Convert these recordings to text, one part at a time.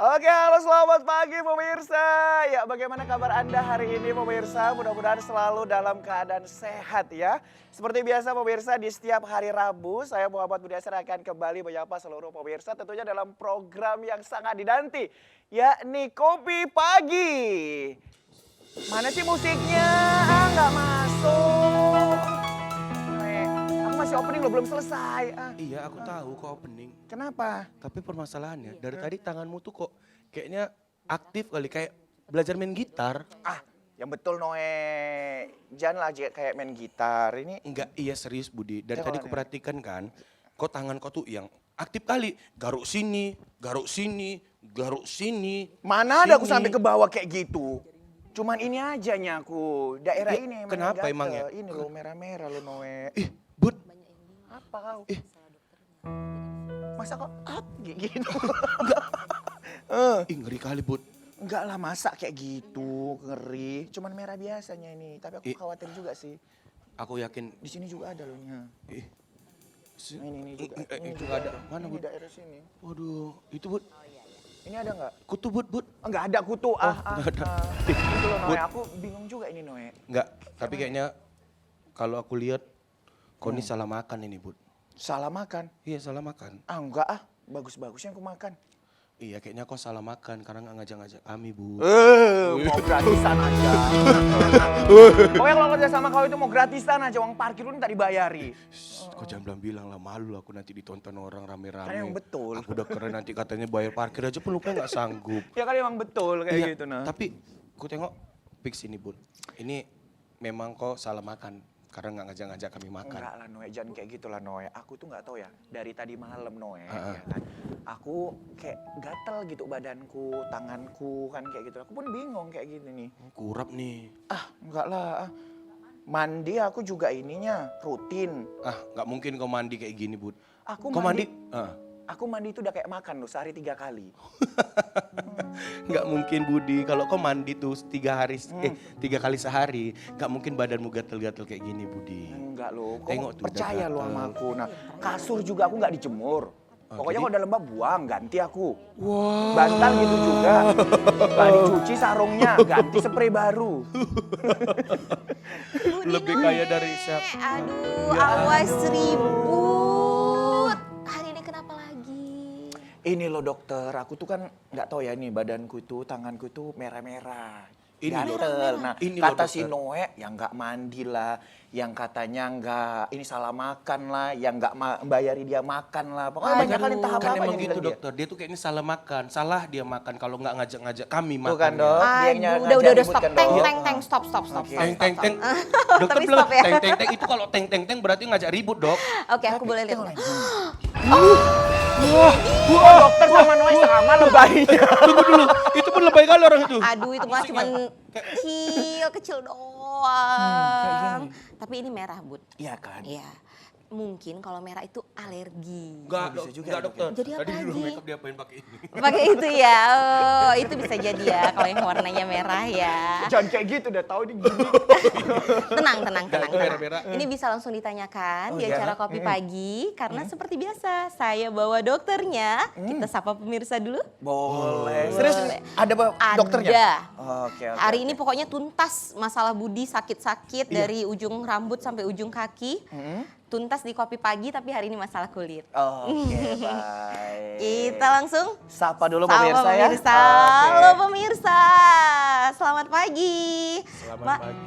Oke, halo selamat pagi pemirsa. Ya, bagaimana kabar Anda hari ini pemirsa? Mudah-mudahan selalu dalam keadaan sehat ya. Seperti biasa pemirsa, di setiap hari Rabu saya Muhammad Budi Asar akan kembali menyapa seluruh pemirsa tentunya dalam program yang sangat dinanti, yakni Kopi Pagi. Mana sih musiknya? Nggak masuk. Aku masih opening loh, belum selesai. Iya, aku tahu kok opening. Kenapa? Tapi permasalahannya dari tadi tanganmu tuh kok kayaknya aktif kali, kayak belajar main gitar. Yang betul Noe. Jangan aja kayak main gitar. Ini Enggak, iya serius Budi. Dari Ya, tadi kalau kuperhatikan kan, kok tangan kau tuh yang aktif kali. Garuk sini, garuk sini, garuk sini. mana ada aku sini. sampai ke bawah kayak gitu. Cuman ini aja nyaku. Daerah Ya, ini emang kenapa gatel. emang ya? Ini lo merah-merah lo Noe. Ih, Bud, Apa kau? Ih. Masa kok gitu? ih ngeri kali Bud. Enggak lah, masa kayak gitu, ngeri. Cuman merah biasanya ini. Tapi aku Ih. khawatir juga sih. Aku yakin, Di sini juga ada loh nya. ih. Nah, ini juga. Ini Itu juga ada. Mana, Ini Bud? daerah sini. Waduh, itu Bud. Ini ada nggak? Kutu Bud. Enggak ada kutu. nggak ada. Itu loh Noe, Bud. aku bingung juga ini Noe. Enggak, tapi kayaknya kalau aku lihat kau ini salah makan ini Bud. Salah makan. Iya salah makan. Enggak bagus-bagus yang aku makan. Iya kayaknya kau salah makan karena nggak ngajak-ngajak kami Bu. Mau gratisan aja. Pokoknya kalau kerja sama kau itu mau gratisan aja, uang parkir lu minta dibayari. Kau jangan bilang lah, malu aku nanti ditonton orang rame-rame. Kan emang betul. Aku udah keren nanti katanya bayar parkir aja pun lupa nggak sanggup. Ya kan emang betul kayak Iya, gitu nah. tapi ku tengok fix ini Bun. Ini memang kau salah makan karena nggak ngajak-ngajak kami makan. Enggak lah Noe, jangan kayak gitu lah Noe. Aku tuh nggak tahu ya, dari tadi malam Noe, ya kan. Aku kayak gatel gitu badanku, tanganku kan kayak gitu. Aku pun bingung kayak gini nih. Kurap nih. Enggak lah. Mandi aku juga ininya rutin. Nggak mungkin kau mandi kayak gini Bud. Aku Kau mandi? Aku mandi itu udah kayak makan loh, sehari 3 kali. Nggak mungkin Budi, kalau kau mandi tuh 3 kali sehari, nggak mungkin badanmu gatel-gatel kayak gini Budi. Enggak loh, Tengok kok tuh, percaya udah lo sama gatel. aku. Nah, kasur juga aku nggak dijemur. Pokoknya jadi? kalau udah lembab buang, ganti aku. Wow. Bantal gitu juga. Nggak dicuci sarungnya, ganti spray baru. Lebih kaya dari siapa? Aduh, awas ribut. Hari ini kenapa lagi? Ini loh dokter, aku tuh kan nggak tahu ya nih badanku itu, tanganku itu merah-merah. Ini loh, Gatel. Nah, ini loh, kata si dokter. Noe yang nggak mandi lah, yang katanya nggak ini salah makan lah, yang nggak bayari dia makan lah. Pokoknya banyak kali tahap Kan apa emang yang gitu dibilang dia. dokter, dia tuh kayaknya salah makan. Salah dia makan kalau nggak ngajak-ngajak kami Tuh makan. kan dok, dia yang Aduh, ngajak udah ribut stop. kan, Teng, Dok. teng, teng, stop. Oke. Teng teng teng. Dokter Tapi bilang stop ya. teng teng teng itu kalau teng teng teng berarti ngajak ribut dok. Oke, aku boleh lihat. Oh, dokter sama Noe sama lebaynya. Tunggu dulu, itu pun lebay kali orang itu. Aduh, itu mah cuman kecil doang. Tapi ini merah, Bud. Iya kan? Iya. Mungkin kalau merah itu alergi. Enggak, bisa juga enggak ya, dokter. Jadi apa Tadi dulu lagi? makeup diapain pakai ini? Pakai itu ya. Oh, itu bisa jadi ya kalau yang warnanya merah ya. Jangan kayak gitu, udah tahu ini gini. Tenang. itu merah-merah. Ini bisa langsung ditanyakan Oh, di iya? acara Kopi Pagi karena seperti biasa saya bawa dokternya. Kita sapa pemirsa dulu. Boleh. Serius Boleh. ada dokternya? Ada. Oke. Hari ini pokoknya tuntas masalah Budi sakit-sakit dari ujung rambut sampai ujung kaki. Tuntas di Kopi Pagi tapi hari ini masalah kulit. Oke, baik. Kita langsung Sapa dulu sapa pemirsa ya. pemirsa. Oke. Halo pemirsa, selamat pagi. Selamat pagi.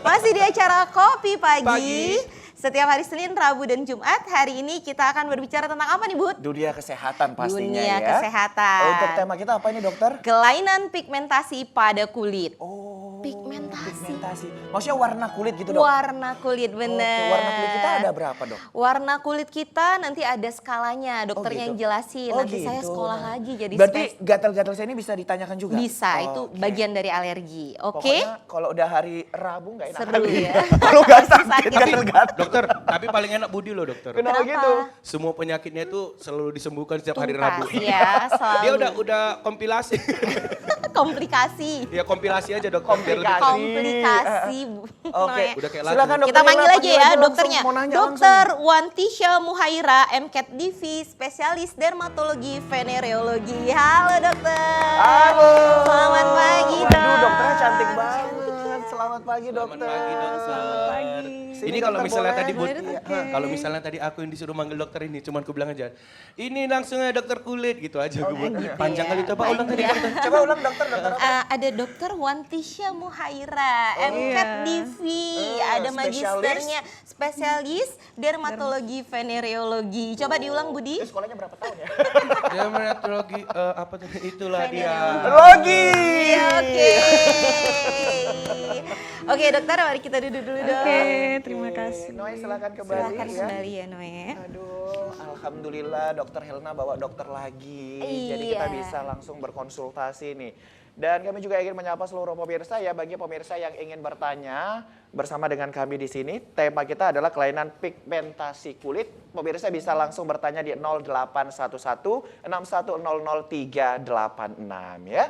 Masih di acara Kopi Pagi. Pagi. Setiap hari Senin, Rabu, dan Jumat. Hari ini kita akan berbicara tentang apa nih, Bud? Dunia kesehatan pastinya Dunia ya. kesehatan. Untuk tema kita apa ini dokter? Kelainan pigmentasi pada kulit. Oh, Pigmentasi. Maksudnya warna kulit gitu dok? Warna kulit, bener. Oke, warna kulit kita ada berapa dok? Warna kulit kita nanti ada skalanya, dokternya gitu. yang jelasin. Oh, Nanti saya gitu. sekolah lagi jadi Berarti gatal-gatal saya ini bisa ditanyakan juga? bisa, itu Oke. bagian dari alergi. Oke? Pokoknya kalau udah hari Rabu nggak enak Seru kali. ya. Kalau nggak sakit, Sakit. gatal-gatal. Dokter, tapi paling enak Budi loh dokter. Kenapa Kenapa? gitu? Semua penyakitnya itu selalu disembuhkan setiap hari Tuntas, Rabu. ya, selalu. Dia udah kompilasi. Komplikasi. Ya kompilasi aja dokter. biar lebih- Komplikasi. Oke, Iya. Udah kayak lagu. silakan dokter. Kita panggil Ella, aja ya langsung. dokternya. Mau nanya Dokter langsung Wantisha Muhaira, MCAT DV, spesialis dermatologi venereologi. Halo dokter. nih. Halo. Selamat pagi dok. Waduh, dokternya cantik banget. Selamat pagi Selamat dokter. pagi dokter. Sini, Ini kalau dokter, misalnya boleh? tadi Bud, Boleh, kalau misalnya tadi aku yang disuruh manggil dokter ini, cuman aku bilang aja, ini langsung ya dokter kulit gitu aja. Panjang kali coba ulang tadi dokter. Coba ulang dokter apa? Ada dokter Wantisha Muhaira, MCAT DV, ada spesialis? magisternya, spesialis dermatologi venereologi. Coba diulang Budi. Itu sekolahnya berapa tahun ya? Dermatologi apa tuh itulah dia. Logi. Oke. Oke dokter, mari kita duduk dulu dong. Oke, terima kasih. Noe silakan kembali Silakan ya. kembali ya Noe. Aduh, alhamdulillah dokter Helna bawa dokter lagi. Jadi Iya. kita bisa langsung berkonsultasi nih. Dan kami juga ingin menyapa seluruh pemirsa ya, bagi pemirsa yang ingin bertanya bersama dengan kami di sini. Tema kita adalah kelainan pigmentasi kulit. Pemirsa bisa langsung bertanya di 0811 6100 386 ya.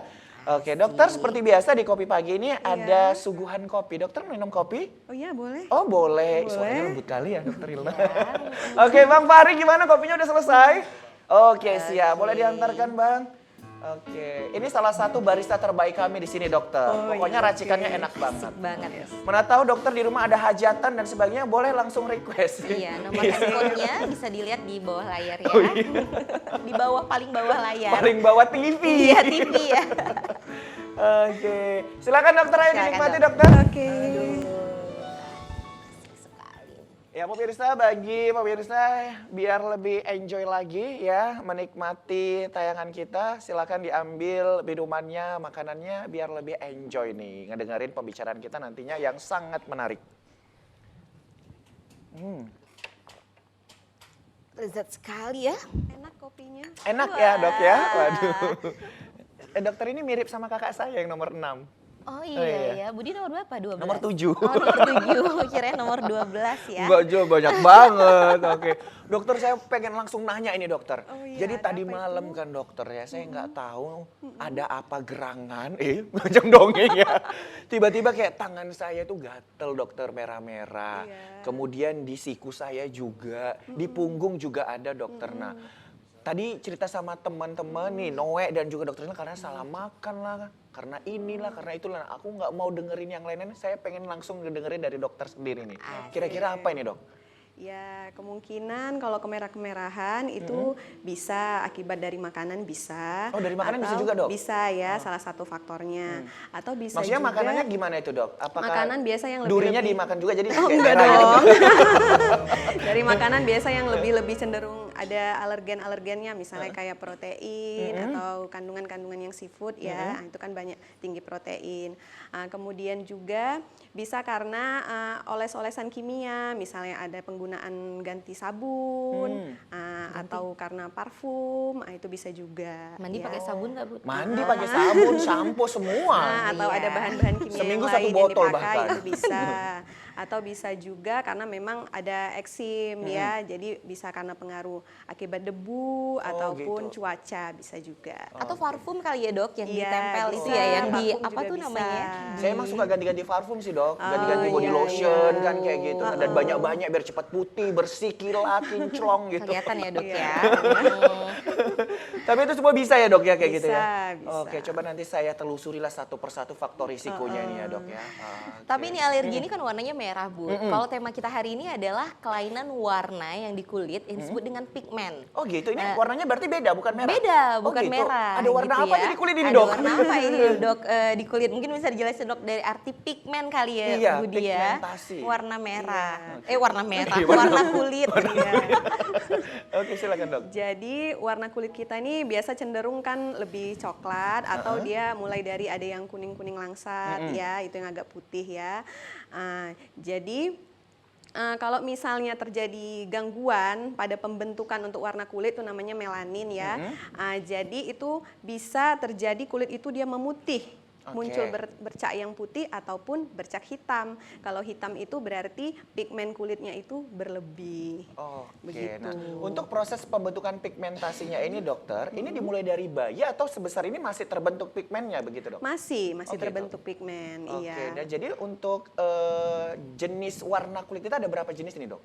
Oke, dokter seperti biasa di Kopi Pagi ini ada suguhan kopi. Dokter minum kopi? Oh iya boleh. Oh boleh, Boleh. suaranya lembut kali ya dokter Hilna. Oke Bang Fahri gimana kopinya udah selesai? Oke siap, boleh diantarkan Bang? Oke, ini salah satu barista terbaik kami di sini dokter. Oh, Pokoknya iya, racikannya oke. enak banget. Asik banget. Mana tahu dokter di rumah ada hajatan dan sebagainya, boleh langsung request. Iya, nomor handphonenya bisa dilihat di bawah layar ya. Di bawah, paling bawah layar. Paling bawah TV. Iya, TV ya. Oke, silakan dokter ayo Silakan, dinikmati Dok. dokter. Oke. Ya pemirsa, bagi pemirsa biar lebih enjoy lagi ya menikmati tayangan kita, silakan diambil minumannya, makanannya biar lebih enjoy nih ngedengerin pembicaraan kita nantinya yang sangat menarik. Lezat sekali ya. Enak kopinya. Enak ya dok ya? Waduh. Dokter ini mirip sama kakak saya yang nomor 6. Oh iya. iya ya, Budi nomor berapa? 12? Nomor 7. Oh nomor 7, kirain nomor 12 ya. Enggak Jo, banyak banget. Oke. Dokter saya pengen langsung nanya ini dokter. Oh iya, Jadi ada tadi apa malam kan dokter ya, saya nggak tahu ada apa gerangan. Macam dongeng ya. Tiba-tiba kayak tangan saya tuh gatel dokter merah-merah. Iya. Kemudian di siku saya juga, di punggung juga ada dokter. Nah, tadi cerita sama teman-teman nih, Noe dan juga dokternya karena salah makan lah, karena inilah, karena itulah. Aku nggak mau dengerin yang lain-lain, saya pengen langsung dengerin dari dokter sendiri nih. Kira-kira apa ini dok? Ya kemungkinan kalau kemerah-kemerahan itu bisa akibat dari makanan bisa. Oh, dari makanan bisa atau juga, Dok? Bisa ya, salah satu faktornya. Atau bisa Maksudnya juga makanannya gimana itu dok? Apakah makanan biasa yang durinya lebih-lebih- dimakan juga jadi Oh kayak enggak merah gitu? dong. Dari makanan biasa yang lebih cenderung ada alergen-alergennya, misalnya kayak protein atau kandungan-kandungan yang seafood ya, itu kan banyak tinggi protein. Kemudian juga bisa karena oles-olesan kimia, misalnya ada penggunaan ganti sabun atau karena parfum, itu bisa juga. Mandi ya. pakai sabun nggak, Bu? Mandi pakai sabun, shampoo semua. Atau Iya. ada bahan-bahan kimia Seminggu yang satu lain botol yang dipakai bahkan. itu bisa. Atau bisa juga karena memang ada eksim ya, jadi bisa karena pengaruh akibat debu ataupun gitu. cuaca bisa juga. Atau parfum kali ya dok, yang Iya, ditempel itu bisa. ya, yang di Parfum apa juga tuh bisa. namanya? Saya emang suka ganti-ganti parfum sih dok, ganti-ganti Oh, body iya, lotion iya. kan kayak gitu. Dan banyak-banyak biar cepat putih, bersih, kilat, kinclong gitu. Kelihatan ya dok Iya. ya. Tapi itu semua bisa ya dok ya kayak gitu ya? Bisa. Oke, coba nanti saya telusurilah satu persatu faktor risikonya ini ya dok ya. Tapi ini alergi ini kan warnanya merah Bu. Kalau tema kita hari ini adalah kelainan warna yang di kulit yang disebut dengan pigmen. Oh gitu, ini warnanya berarti beda bukan merah? Beda, Oh, bukan gitu. merah. Ada warna gitu apa ya. aja di kulit ini Ada dok? warna apa ini dok di kulit? Mungkin bisa dijelasin dok dari arti pigmen kali ya Iya, Budi ya. pigmentasi. Warna merah. Warna merah, Iya, warna kulit. Oke silakan dok. Jadi warna kulit kita ini biasa cenderung kan lebih coklat atau dia mulai dari ada yang kuning-kuning langsat ya, itu yang agak putih ya. Jadi kalau misalnya terjadi gangguan pada pembentukan untuk warna kulit itu namanya melanin ya. Jadi itu bisa terjadi kulit itu dia memutih. muncul bercak yang putih ataupun bercak hitam. Kalau hitam itu berarti pigmen kulitnya itu berlebih. Oke. Nah, untuk proses pembentukan pigmentasinya ini dokter, ini dimulai dari bayi atau sebesar ini masih terbentuk pigmennya begitu dok? Masih gitu. terbentuk pigmen, Oke. iya. Dan jadi untuk jenis warna kulit kita ada berapa jenis ini dok?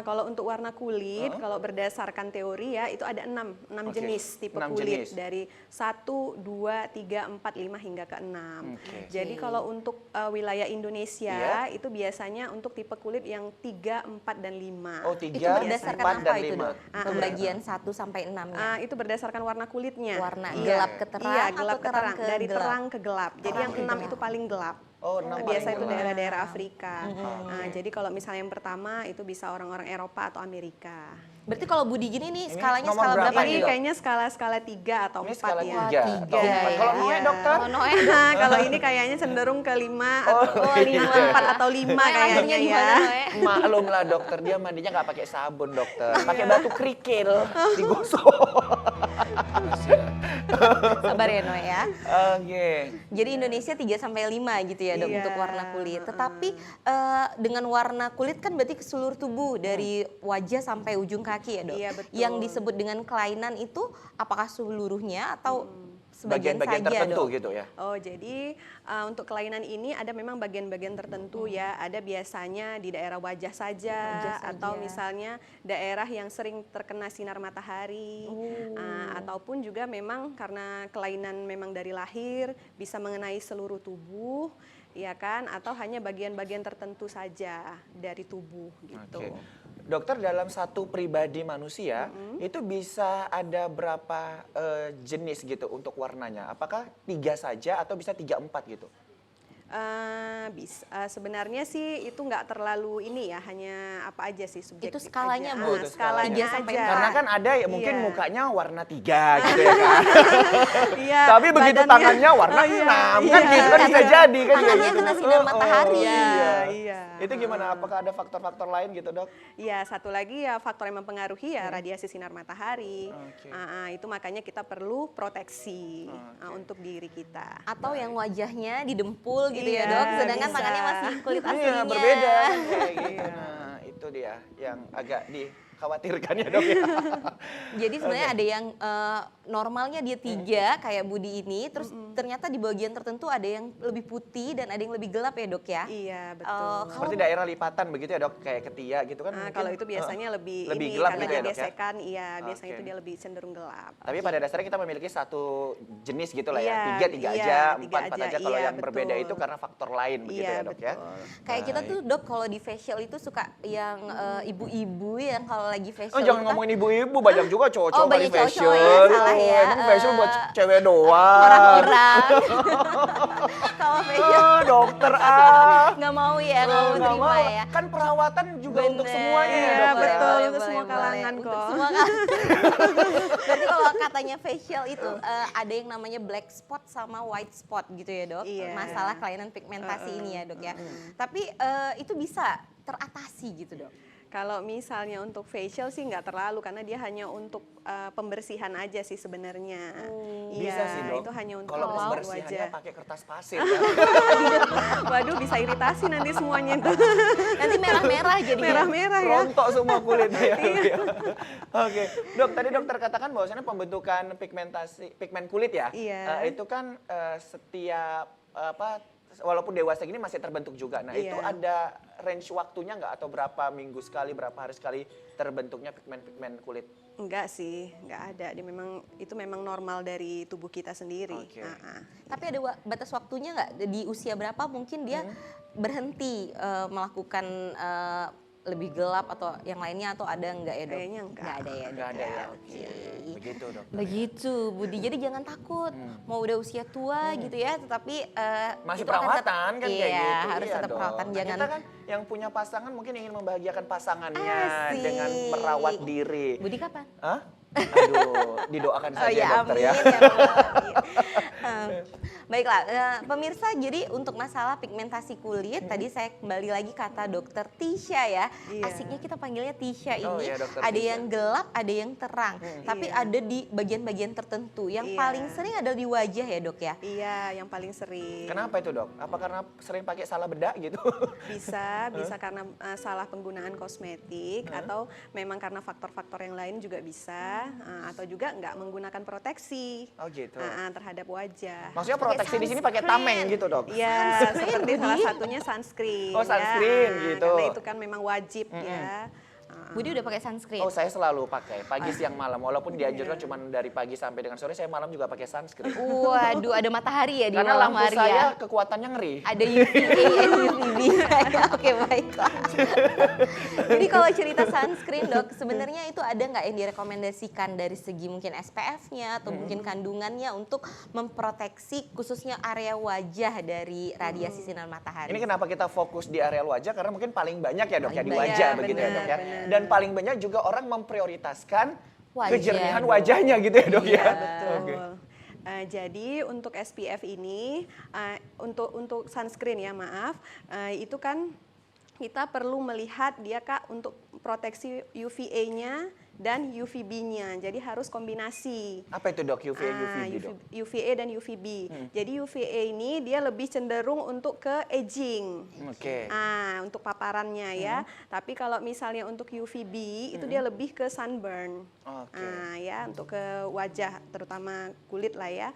Kalau untuk warna kulit, kalau berdasarkan teori ya itu ada 6 Oke, jenis tipe 6 kulit jenis. dari 1, 2, 3, 4, 5 hingga ke 6. Oke. Jadi kalau untuk wilayah Indonesia itu biasanya untuk tipe kulit yang 3, 4 dan 5. Oh, Itu 3, berdasarkan 4, apa dan itu 5. dok? Pembagian 1 sampai 6-nya. Itu berdasarkan warna kulitnya. Warna Iya. gelap ke terang Iya, atau gelap ke terang terang. ke Dari gelap? terang ke gelap. Jadi Terang yang ke 6 gelap. itu paling gelap. Oh, 6 Biasa paling itu gelap. daerah-daerah Afrika. Jadi kalau misalnya yang pertama itu bisa orang-orang Eropa atau Amerika. Berarti kalau Budi gini nih Ini skalanya nomor skala berapa berapa nih, nih Ini dok? kayaknya skala 3 atau 4 Ini skala ya. 3 atau 4. Kalau Noe Iya. dokter? Kalau Noe Nah, kalau ini kayaknya cenderung ke 5 atau iya. 4 atau 5 Noe kayaknya lahirnya di ya. mana, Noe? Maklum lah dokter, dia mandinya nggak pakai sabun dokter, pakai batu kerikil, digosok. Sabar ya Noe ya. Oke. Jadi Indonesia 3 sampai 5 gitu ya dok Iya. untuk warna kulit. Tetapi dengan warna kulit kan berarti ke seluruh tubuh dari wajah sampai ujung kaki ya dok. Iya, betul. Yang disebut dengan kelainan itu apakah seluruhnya atau sebagian Bagian-bagian saja tertentu dok? gitu ya. Oh, jadi untuk kelainan ini ada memang bagian-bagian tertentu ya. Ada biasanya di daerah wajah saja, Wajah saja. atau misalnya daerah yang sering terkena sinar matahari. Ataupun juga memang karena kelainan memang dari lahir bisa mengenai seluruh tubuh, ya kan? Atau hanya bagian-bagian tertentu saja dari tubuh gitu. Oke. Dokter, dalam satu pribadi manusia itu bisa ada berapa jenis gitu untuk warnanya? Apakah 3 saja atau bisa 3, 4 gitu? Sebenarnya sih itu nggak terlalu ini ya, hanya apa aja sih subjektif Itu skalanya, aja. Bu. Itu Skalanya 3 sampai aja. Karena kan ada ya mungkin Iya. mukanya warna 3 gitu ya kan. Iya, Tapi begitu badannya- tangannya warna Oh, iya, 6 iya, kan gitu kan bisa iya. jadi kan. Tangannya gitu. kena sinar matahari. Iya. Iya. Itu gimana? Apakah ada faktor-faktor lain gitu dok? Iya, satu lagi ya faktor yang mempengaruhi ya radiasi sinar matahari. Oke. Itu makanya kita perlu proteksi untuk diri kita. Atau yang wajahnya didempul gitu ya Iya, dok, sedangkan bisa. tangannya masih kulit aslinya. Iya berbeda kan kayak gitu. Nah itu dia yang agak dikhawatirkan ya dok ya. Jadi sebenarnya ada yang normalnya dia 3 kayak Budi ini, terus ternyata di bagian tertentu ada yang lebih putih dan ada yang lebih gelap ya dok ya. Iya, betul. Kalau Seperti daerah lipatan begitu ya dok, kayak ketiak gitu kan. mungkin, Kalau itu biasanya lebih ini gelap karena gitu ya dia dok ya. gesekan, iya, biasanya Oke. itu dia lebih cenderung gelap. Tapi pada dasarnya kita memiliki satu jenis gitu lah ya, Iya, 3 iya, aja, 3 4 aja. aja. Kalau Iya, yang berbeda betul. itu karena faktor lain begitu Iya, ya dok ya. betul. kayak kita tuh dok kalau di facial itu suka yang ibu-ibu yang kalau lagi facial Oh jangan itu kan ngomongin ibu-ibu, banyak juga cowok-cowok Oh, kali banyak cowok-cowok fashion. ya, salah ya. Emang fashion buat cewek doang. orang-orang kalau facial Dokter nggak mau ya, nggak mau Nggak terima mau. ya. Kan perawatan juga untuk Bener. semuanya ya Iya, dok ya. betul. Boleh, untuk boleh, semua boleh. kalangan Untuk kok. semua Berarti kalau katanya facial itu ada yang namanya black spot sama white spot gitu ya dok. Iya. Masalah kelainan pigmentasi ini ya dok ya. Tapi itu bisa teratasi gitu dok. Kalau misalnya untuk facial sih nggak terlalu karena dia hanya untuk pembersihan aja sih sebenarnya. Bisa sih dok. Itu hanya untuk kalau pembersihan pembersihannya wajah. pakai kertas pasir ya. Waduh, bisa iritasi nanti semuanya itu. Nanti merah-merah jadi Merah-merah ya. Rontok semua kulitnya ya. Oke, dok tadi dokter katakan bahwasannya pembentukan pigmen kulit ya. Iya. Itu kan setiap walaupun dewasa gini masih terbentuk juga. Nah itu Iya. ada range waktunya nggak atau berapa minggu sekali, berapa hari sekali terbentuknya pigmen kulit? Enggak sih, enggak ada. Itu memang normal dari tubuh kita sendiri. Oke. Tapi ada batas waktunya nggak? Di usia berapa mungkin dia berhenti melakukan lebih gelap atau yang lainnya atau ada nggak ya dok? Kayaknya enggak. Nggak ada ya dok. Nggak ada ya. Oke. Begitu dok. Begitu Budi, jadi jangan takut mau udah usia tua gitu ya, tetapi Masih itu akan perawatan kan kayak iya, gitu. harus Iya tetap dong. perawatan, Nah, jangan kita kan yang punya pasangan mungkin ingin membahagiakan pasangannya Asik. dengan merawat diri. Budi kapan? Hah? Aduh, didoakan Oh saja ya, dokter amin ya. ya Allah. Baiklah, pemirsa, jadi untuk masalah pigmentasi kulit, tadi saya kembali lagi kata dokter Tisha ya. Iya. Asiknya kita panggilnya Tisha Oh ini, iya, Dokter ada Tisha. yang gelap, ada yang terang. Tapi Iya. ada di bagian-bagian tertentu. Yang Iya. paling sering ada di wajah ya dok ya? Iya, yang paling sering. Kenapa itu dok? Apa karena sering pakai salah bedak gitu? Bisa karena salah penggunaan kosmetik atau memang karena faktor-faktor yang lain juga bisa, atau juga nggak menggunakan proteksi Oh gitu. terhadap wajah. Maksudnya Pakai proteksi di sini pakai sunscreen. tameng gitu dok? Iya, seperti Budi. salah satunya sunscreen. Oh, sunscreen gitu. Karena itu kan memang wajib ya. Budi udah pakai sunscreen? Oh saya selalu pakai pagi siang malam walaupun dianjurkan cuma dari pagi sampai dengan sore, saya malam juga pakai sunscreen. Waduh, ada matahari ya di Karena malam lampu hari saya ya? kekuatannya ngeri. Ada UVA and UVB. Oke, baiklah. Jadi kalau cerita sunscreen dok, sebenarnya itu ada nggak yang direkomendasikan dari segi mungkin SPF-nya atau mungkin kandungannya untuk memproteksi khususnya area wajah dari radiasi sinar matahari? Ini kenapa kita fokus di areal wajah, karena mungkin paling banyak ya dok ya di Paling wajah banyak, begitu ya dok ya. benar. Dan paling banyak juga orang memprioritaskan Wajah, kejernihan dok. wajahnya gitu ya dok Iya, ya. betul. Oke. Jadi untuk SPF ini, untuk sunscreen ya maaf, itu kan kita perlu melihat dia Kak untuk proteksi UVA-nya dan UVB-nya. Jadi harus kombinasi. Apa itu dok UVA, UVB dok? UVA dan UVB. Jadi UVA ini dia lebih cenderung untuk ke aging. Oke. Untuk paparannya ya. Tapi kalau misalnya untuk UVB itu dia lebih ke sunburn. Oke. Ya untuk ke wajah terutama kulit lah ya.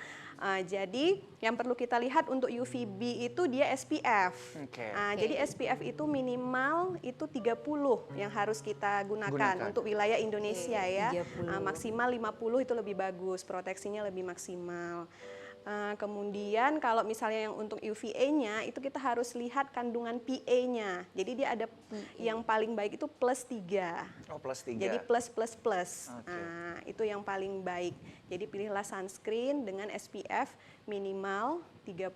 Jadi yang perlu kita lihat untuk UVB itu dia SPF. Oke. Jadi SPF itu minimal itu 30 yang harus kita gunakan Gunakan. untuk wilayah Indonesia ya. 30. Maksimal 50 itu lebih bagus, proteksinya lebih maksimal. Kemudian kalau misalnya yang untuk UVA-nya itu kita harus lihat kandungan PA-nya. Jadi dia ada yang paling baik itu +3. Oh plus 3. Jadi plus. Oke. Itu yang paling baik. Jadi pilihlah sunscreen dengan SPF minimal 30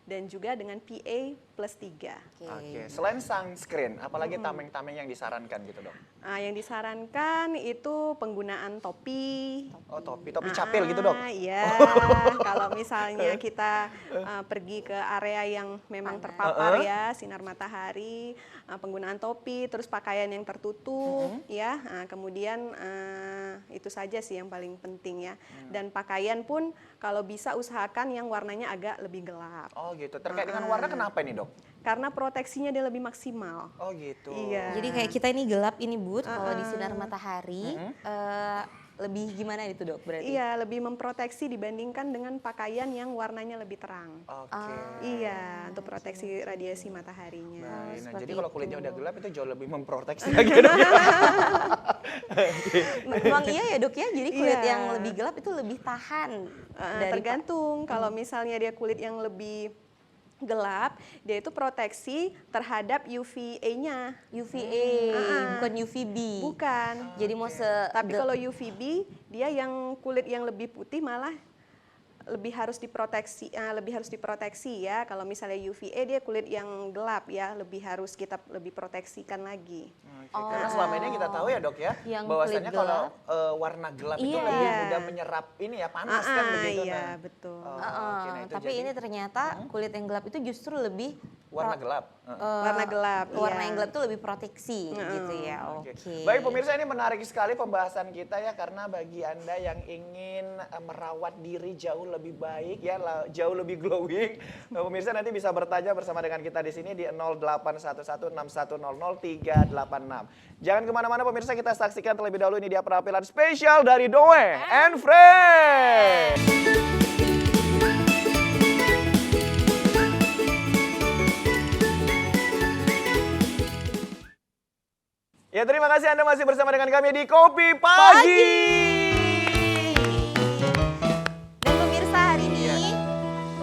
dan juga dengan PA +3. Oke. Selain sunscreen, apalagi tameng-tameng yang disarankan gitu dok? Yang disarankan itu penggunaan topi. Oh topi capil gitu dok? Iya, kalau misalnya kita pergi ke area yang memang terpapar ya sinar matahari, penggunaan topi, terus pakaian yang tertutup, ya, kemudian itu saja sih yang paling penting ya. Dan pakaian pun kalau bisa usahakan yang warnanya agak lebih gelap. Oh gitu. Terkait dengan warna kenapa ini dok? Karena proteksinya dia lebih maksimal. Oh gitu. Iya. Jadi kayak kita ini gelap ini Bud, kalau di sinar matahari lebih gimana itu dok berarti? Iya, lebih memproteksi dibandingkan dengan pakaian yang warnanya lebih terang. Oke. Iya, untuk proteksi radiasi mataharinya. Nah, seperti jadi kalau kulitnya itu. udah gelap itu jauh lebih memproteksi lagi dok. Memang iya ya dok ya, jadi kulit Iya. yang lebih gelap itu lebih tahan dari Tergantung, kalau misalnya dia kulit yang lebih gelap, dia itu proteksi terhadap UVA-nya. UVA, bukan UVB. Bukan. Jadi mau Tapi kalau UVB, dia yang kulit yang lebih putih malah lebih harus diproteksi ya. Kalau misalnya UVA dia kulit yang gelap ya, kita lebih proteksikan lagi. Oke, karena selama ini kita tahu ya dok ya, Yang bahwasanya kulit kalau gelap. warna gelap itu Iya. lebih mudah menyerap ini ya panas kan begitu. Iya, Nah. betul. Oh, oke, nah itu tapi jadi ini ternyata kulit yang gelap itu justru lebih warna gelap. Warna gelap, warna iya. yang gelap itu lebih proteksi gitu ya. Oke. Oke. Baik pemirsa, ini menarik sekali pembahasan kita ya, karena bagi Anda yang ingin merawat diri jauh lebih baik ya, jauh lebih glowing, pemirsa nanti bisa bertanya bersama dengan kita di sini di 081161000386. Jangan kemana-mana pemirsa, kita saksikan terlebih dahulu ini dia penampilan spesial dari Doe and Friends. Ya terima kasih Anda masih bersama dengan kami di Kopi Pagi. Dan pemirsa hari ini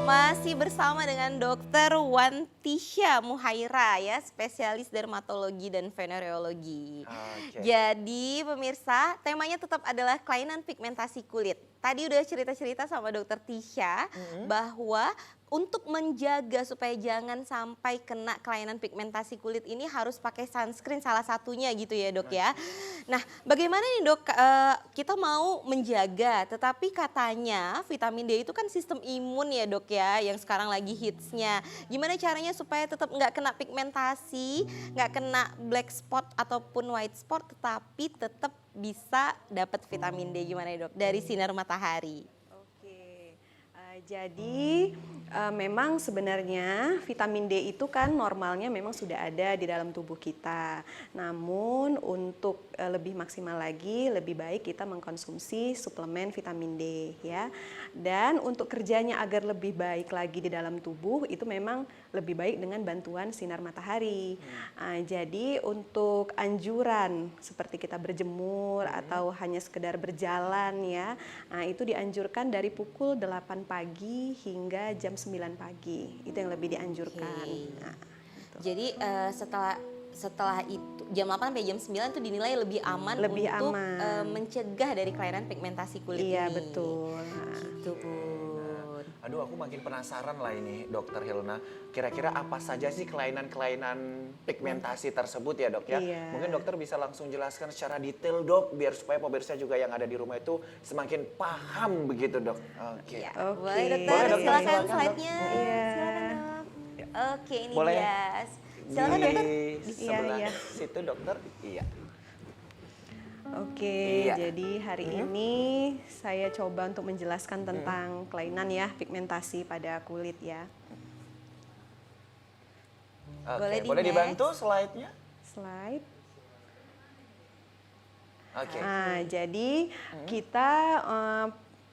masih bersama dengan Dokter Wantisha Muhaira ya, spesialis dermatologi dan venereologi. Oke. Jadi pemirsa, temanya tetap adalah kelainan pigmentasi kulit. tadi udah cerita-cerita sama dokter Tisha bahwa untuk menjaga supaya jangan sampai kena kelainan pigmentasi kulit ini harus pakai sunscreen salah satunya gitu ya dok ya. Nah bagaimana nih dok, kita mau menjaga tetapi katanya vitamin D itu kan sistem imun ya dok ya yang sekarang lagi hitsnya. Gimana caranya supaya tetap nggak kena pigmentasi, nggak kena black spot ataupun white spot tetapi tetap bisa dapat vitamin D gimana ya dok dari sinar matahari? Oke, jadi memang sebenarnya vitamin D itu kan normalnya memang sudah ada di dalam tubuh kita. Namun untuk lebih maksimal lagi, lebih baik kita mengkonsumsi suplemen vitamin D ya. Dan untuk kerjanya agar lebih baik lagi di dalam tubuh itu memang lebih baik dengan bantuan sinar matahari. Jadi untuk anjuran seperti kita berjemur atau hanya sekedar berjalan ya, itu dianjurkan dari pukul 8 pagi hingga jam 9 pagi. Itu yang lebih dianjurkan. Nah, Jadi setelah itu jam 8 sampai jam 9 itu dinilai lebih aman Lebih untuk aman. mencegah dari kelainan pigmentasi kulit iya ini. betul. Nah, Gitu Bun. Aduh, aku makin penasaran lah ini, Dokter Hilna. Kira-kira apa saja sih kelainan-kelainan pigmentasi tersebut ya, Dok ya? Iya. Mungkin dokter bisa langsung jelaskan secara detail, Dok, biar supaya pemirsa juga yang ada di rumah itu semakin paham begitu, Dok. Oke. Ya, Oke. boleh dokter, Boleh, dokter, silakan silakan, Dok. slide-nya. Iya. Silakan dok. Oke, ini Boleh. dia. Silakan Di dokter. sebelah iya. situ, Dokter. Iya. Oke, Iya. jadi hari ini saya coba untuk menjelaskan tentang kelainan ya pigmentasi pada kulit ya. Oke, Boleh boleh di dibantu slide-nya? Slide. Oke. Nah, jadi kita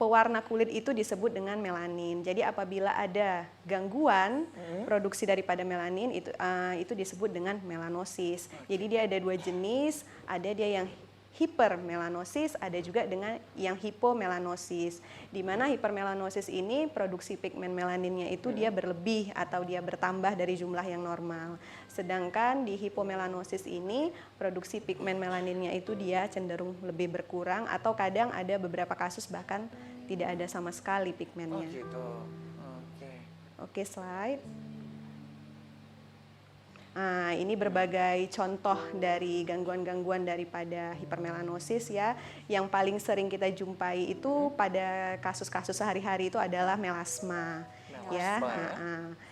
pewarna kulit itu disebut dengan melanin. Jadi apabila ada gangguan produksi daripada melanin itu disebut dengan melanosis. Jadi dia ada dua jenis, ada dia yang hipermelanosis, ada juga dengan yang hipomelanosis. Di mana hipermelanosis ini produksi pigmen melaninnya itu dia berlebih atau dia bertambah dari jumlah yang normal. Sedangkan di hipomelanosis ini produksi pigmen melaninnya itu dia cenderung lebih berkurang atau kadang ada beberapa kasus bahkan tidak ada sama sekali Oh pigmennya. gitu. Oke. Oke, slide. Nah, ini berbagai contoh dari gangguan-gangguan daripada hipermelanosis ya. Yang paling sering kita jumpai itu pada kasus-kasus sehari-hari itu adalah melasma. Ya, Melasma, ya.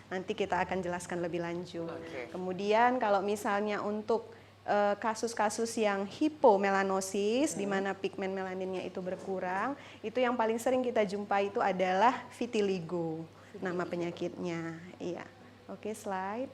nanti kita akan jelaskan lebih lanjut. Oke. Kemudian kalau misalnya untuk kasus-kasus yang hipomelanosis di mana pigmen melaninnya itu berkurang, itu yang paling sering kita jumpai itu adalah vitiligo, nama penyakitnya. Iya. Oke, slide.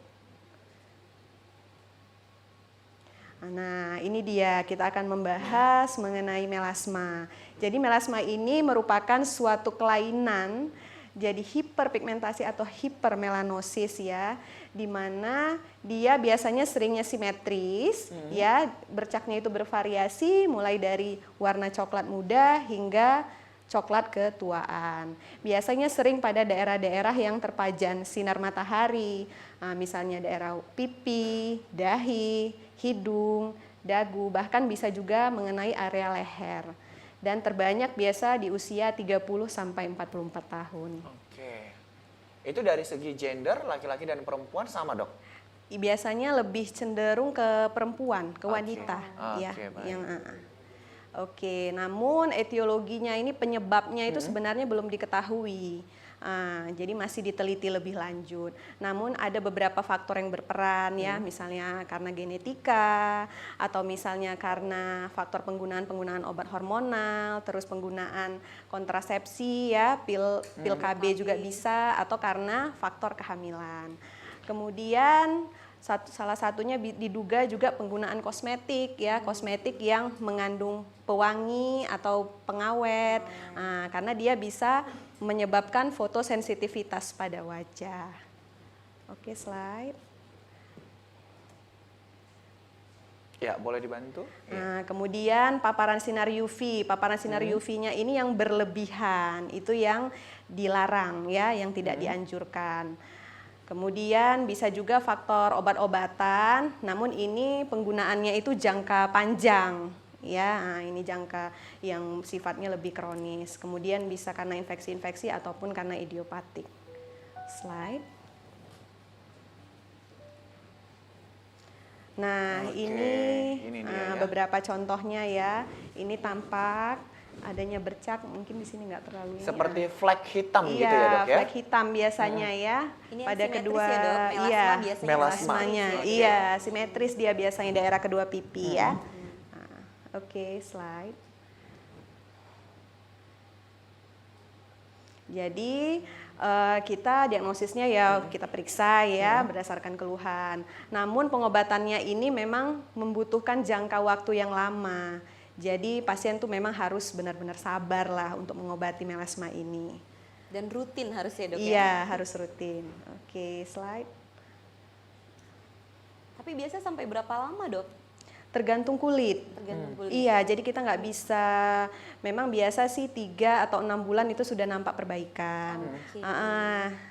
Nah, ini dia kita akan membahas mengenai melasma. Jadi melasma ini merupakan suatu kelainan jadi hiperpigmentasi atau hipermelanosis ya, di mana dia biasanya seringnya simetris ya, bercaknya itu bervariasi mulai dari warna coklat muda hingga coklat ketuaan. Biasanya sering pada daerah-daerah yang terpajan sinar matahari, misalnya daerah pipi, dahi, hidung, dagu, bahkan bisa juga mengenai area leher. Dan terbanyak biasa di usia 30 sampai 44 tahun. Oke. Itu dari segi gender, laki-laki dan perempuan sama, Dok? Biasanya lebih cenderung ke perempuan, ke wanita ya. Oke, baik. Yang Oke, namun etiologinya ini penyebabnya itu sebenarnya belum diketahui. Jadi masih diteliti lebih lanjut. Namun ada beberapa faktor yang berperan ya, misalnya karena genetika atau misalnya karena faktor penggunaan obat hormonal, terus penggunaan kontrasepsi ya, pil KB juga bisa, atau karena faktor kehamilan. Kemudian salah satunya diduga juga penggunaan kosmetik ya, kosmetik yang mengandung pewangi atau pengawet, karena dia bisa menyebabkan fotosensitivitas pada wajah. Oke, slide. Ya, boleh dibantu? Nah, kemudian paparan sinar UV. Paparan sinar UV-nya ini yang berlebihan, itu yang dilarang ya, yang tidak dianjurkan. Kemudian bisa juga faktor obat-obatan, namun ini penggunaannya itu jangka panjang ya. Nah, ini jangka yang sifatnya lebih kronis. Kemudian bisa karena infeksi-infeksi ataupun karena idiopatik. Slide. Nah, Oke, ini dia ya. beberapa contohnya ya. Ini tampak adanya bercak, mungkin di sini nggak terlalu ini ya. Seperti flek hitam Iya, gitu ya dok ya? flek hitam biasanya ya. Ini yang Pada simetris kedua, ya, Dok? Melasma iya, biasanya melasmanya, simetris ya. iya, simetris dia biasanya daerah kedua pipi ya. Nah, Oke, slide. Jadi kita diagnosisnya ya kita periksa ya berdasarkan keluhan. Namun pengobatannya ini memang membutuhkan jangka waktu yang lama. Jadi pasien tuh memang harus benar-benar sabar lah untuk mengobati melasma ini. Dan rutin harus ya dok ya? Iya, harus rutin. Oke, slide. Tapi biasa sampai berapa lama dok? Tergantung kulit. Tergantung kulit. Iya, jadi kita nggak bisa, memang biasa sih 3 atau 6 bulan itu sudah nampak perbaikan. Oke.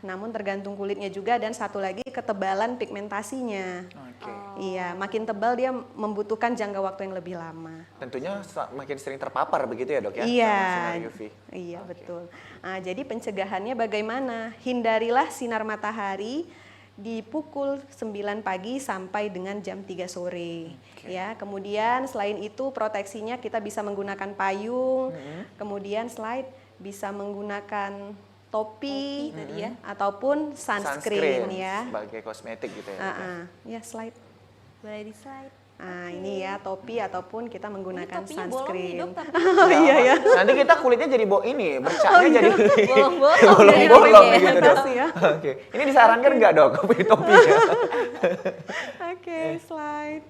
Namun tergantung kulitnya juga dan satu lagi ketebalan pigmentasinya. Oke. Iya, makin tebal dia membutuhkan jangka waktu yang lebih lama. Tentunya makin sering terpapar begitu ya dok ya? Iya, sama sinar UV. iya Oke. betul. Jadi pencegahannya bagaimana? Hindarilah sinar matahari di pukul 9 pagi sampai dengan jam 3 sore. Oke. Ya, kemudian selain itu proteksinya kita bisa menggunakan payung, kemudian slide bisa menggunakan topi, tadi ya. ataupun sunscreen ya. Sebagai kosmetik gitu ya dok ya? Ya, slide. Boleh di slide. Ini ya topi ataupun kita menggunakan Topinya bolong nih sunscreen. dok tapi. Oh iya ya. Nanti kita kulitnya jadi ini, bercaknya jadi Bolong-bolong. bolong-bolong gitu dok. Fantasi ya. Oke, ini disarankan nggak dok topinya? Oke, slide.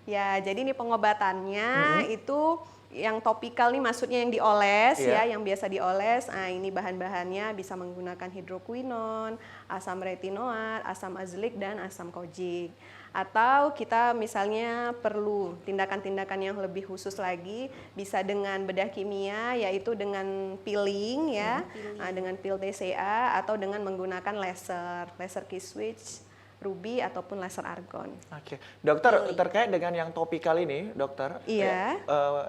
Ya, jadi ini pengobatannya itu yang topikal nih maksudnya yang dioles Iya. ya, yang biasa dioles. Ini bahan-bahannya bisa menggunakan hidroquinon, asam retinoat, asam azelaic dan asam kojic. Atau kita misalnya perlu tindakan-tindakan yang lebih khusus lagi, bisa dengan bedah kimia yaitu dengan peeling ya, dengan peel TCA atau dengan menggunakan laser key switch, ruby ataupun laser argon. Oke, dokter terkait dengan yang topikal ini, dokter. Iya.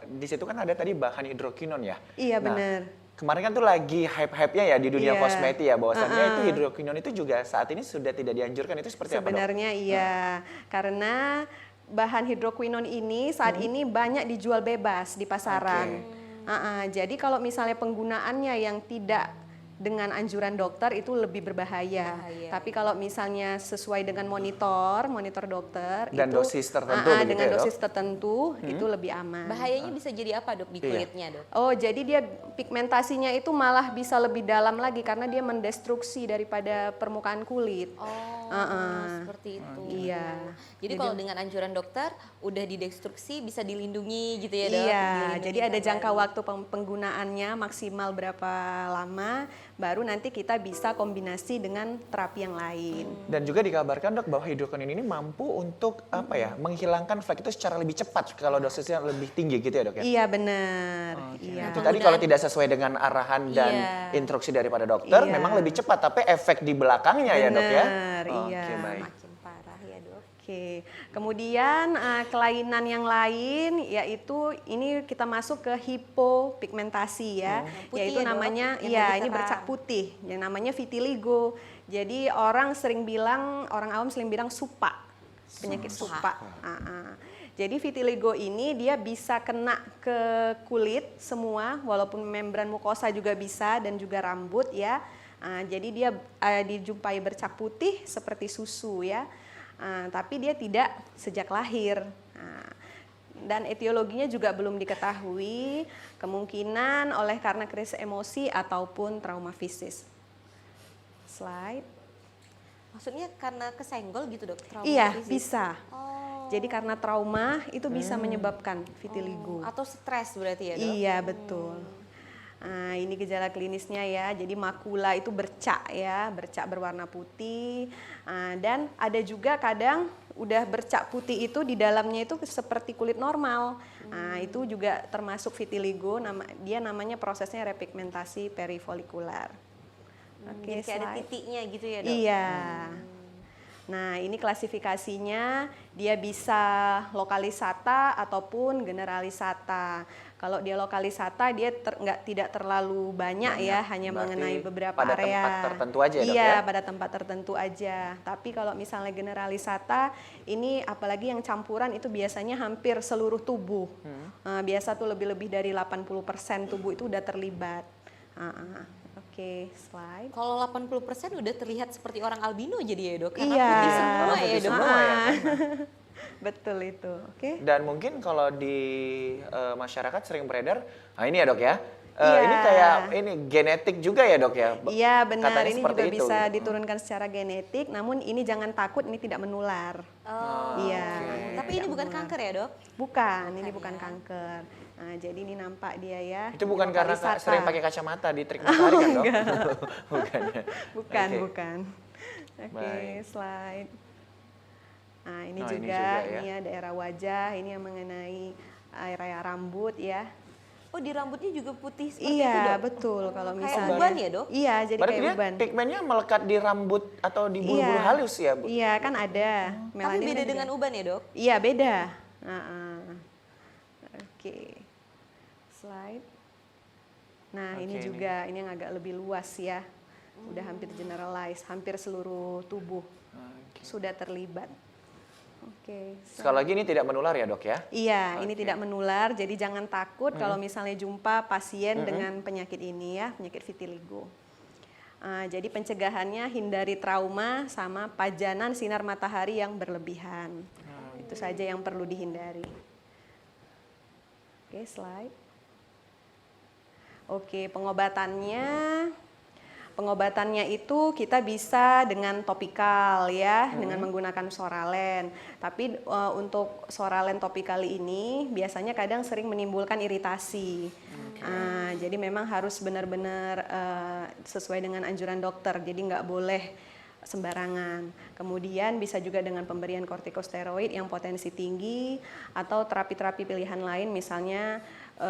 Di situ kan ada tadi bahan hidrokinon ya. Iya, Nah, benar. Kemarin kan tuh lagi hype-hype-nya ya di dunia Iya. kosmetik ya, bahwasannya itu hidrokinon itu juga saat ini sudah tidak dianjurkan. Itu seperti apa dok? Sebenarnya iya, karena bahan hidroquinon ini saat ini banyak dijual bebas di pasaran. Jadi kalau misalnya penggunaannya yang tidak dengan anjuran dokter itu lebih berbahaya. Bahaya. Tapi kalau misalnya sesuai dengan monitor dokter Dan itu, dosis tertentu begitu dengan ya, Dok? dosis tertentu itu lebih aman. Bahayanya bisa jadi apa dok di Iya. kulitnya dok? Oh, jadi dia pigmentasinya itu malah bisa lebih dalam lagi karena dia mendestruksi daripada permukaan kulit. Seperti itu. Iya. Jadi kalau dengan anjuran dokter udah didestruksi bisa dilindungi gitu ya dok? Iya, Dilindungi jadi ada jangka kembali. waktu penggunaannya maksimal berapa lama, baru nanti kita bisa kombinasi dengan terapi yang lain. Dan juga dikabarkan dok bahwa hidrokinon ini mampu untuk apa ya, menghilangkan flek itu secara lebih cepat kalau dosisnya lebih tinggi gitu ya dok ya? Iya benar. Oke. Iya. Itu tadi kalau tidak sesuai dengan arahan dan Iya. instruksi daripada dokter, Iya. memang lebih cepat, tapi efek di belakangnya ya dok ya? Benar, iya. Oke, baik. Makin parah ya dok. Oke, kemudian kelainan yang lain yaitu ini kita masuk ke hipopigmentasi ya, Putih yaitu ya, Dok? namanya Yang iya lebih ini terang. bercak putih, yang namanya vitiligo. Jadi orang awam sering bilang supa, penyakit supa. Jadi vitiligo ini dia bisa kena ke kulit semua, walaupun membran mukosa juga bisa dan juga rambut ya. Jadi dia dijumpai bercak putih seperti susu ya. Tapi dia tidak sejak lahir. Dan etiologinya juga belum diketahui, kemungkinan oleh karena krisis emosi ataupun trauma fisik. Slide. Maksudnya karena kesenggol gitu dok? Trauma Iya, fisik? bisa. Oh. Jadi karena trauma itu bisa menyebabkan vitiligo. Atau stres berarti ya dok? Iya, betul. Ini gejala klinisnya ya, jadi makula itu bercak ya, bercak berwarna putih. Dan ada juga kadang udah bercak putih itu di dalamnya itu seperti kulit normal. Itu juga termasuk vitiligo, dia namanya prosesnya repigmentasi perifolikular. Oke, Jadi kayak ada slide. titiknya gitu ya dok? Iya. Nah, ini klasifikasinya dia bisa lokalisata ataupun generalisata. Kalau dia lokalisata dia tidak terlalu banyak ya, hanya Berarti mengenai beberapa pada area. tempat tertentu aja ya, Dok, Iya, ya? pada tempat tertentu aja. Tapi kalau misalnya generalisata, ini apalagi yang campuran itu biasanya hampir seluruh tubuh. Biasa tuh lebih-lebih dari 80% tubuh itu udah terlibat. Oke, slide. Kalau 80% udah terlihat seperti orang albino jadi ya dok, karena Iya. putih semua Karena ya putih dok. semua ya kan? Betul itu. Oke. Dan mungkin kalau di masyarakat sering beredar, nah ini ya dok ya, Iya. ini kayak ini genetik juga ya dok ya? Iya benar, Katanya ini seperti juga itu, bisa gitu. diturunkan secara genetik, namun ini jangan takut, ini tidak menular. Iya. Tapi ini bukan kanker ya dok? Bukan, ini Bukan bukan ya. kanker. Nah, jadi ini nampak dia ya. Itu bukan ini karena lokalisata. sering pakai kacamata di trik matahari kan dok? Bukan ya? Bukan, Oke. bukan. Oke, Baik. slide. Nah, ini Nah, ini juga, juga ya. ini ya daerah wajah, ini yang mengenai area rambut ya. Oh di rambutnya juga putih seperti itu Iya, dok? betul. Kalau Kayak misalnya uban ya, Dok? Iya, jadi Berarti kayak dia uban. pigmennya melekat di rambut atau di bulu-bulu Iya. halus ya Bu? Iya, kan ada. Tapi Melanin beda kan juga. dengan uban ya dok? Iya, beda. Oke. Slide. Nah, Oke, ini ini. juga ini yang agak lebih luas ya. Udah hampir generalize, hampir seluruh tubuh Oke. sudah terlibat. Oke. Sekali lagi ini tidak menular ya dok ya? Iya, ini Oke. tidak menular, jadi jangan takut kalau misalnya jumpa pasien dengan penyakit ini ya, penyakit vitiligo. Jadi pencegahannya hindari trauma sama pajanan sinar matahari yang berlebihan. Itu saja yang perlu dihindari. Oke, slide. Oke, pengobatannya itu kita bisa dengan topikal ya, dengan menggunakan Soralen. Tapi untuk Soralen topikal ini biasanya kadang sering menimbulkan iritasi. Jadi memang harus benar-benar sesuai dengan anjuran dokter. Jadi nggak boleh sembarangan. Kemudian bisa juga dengan pemberian kortikosteroid yang potensi tinggi atau terapi-terapi pilihan lain, misalnya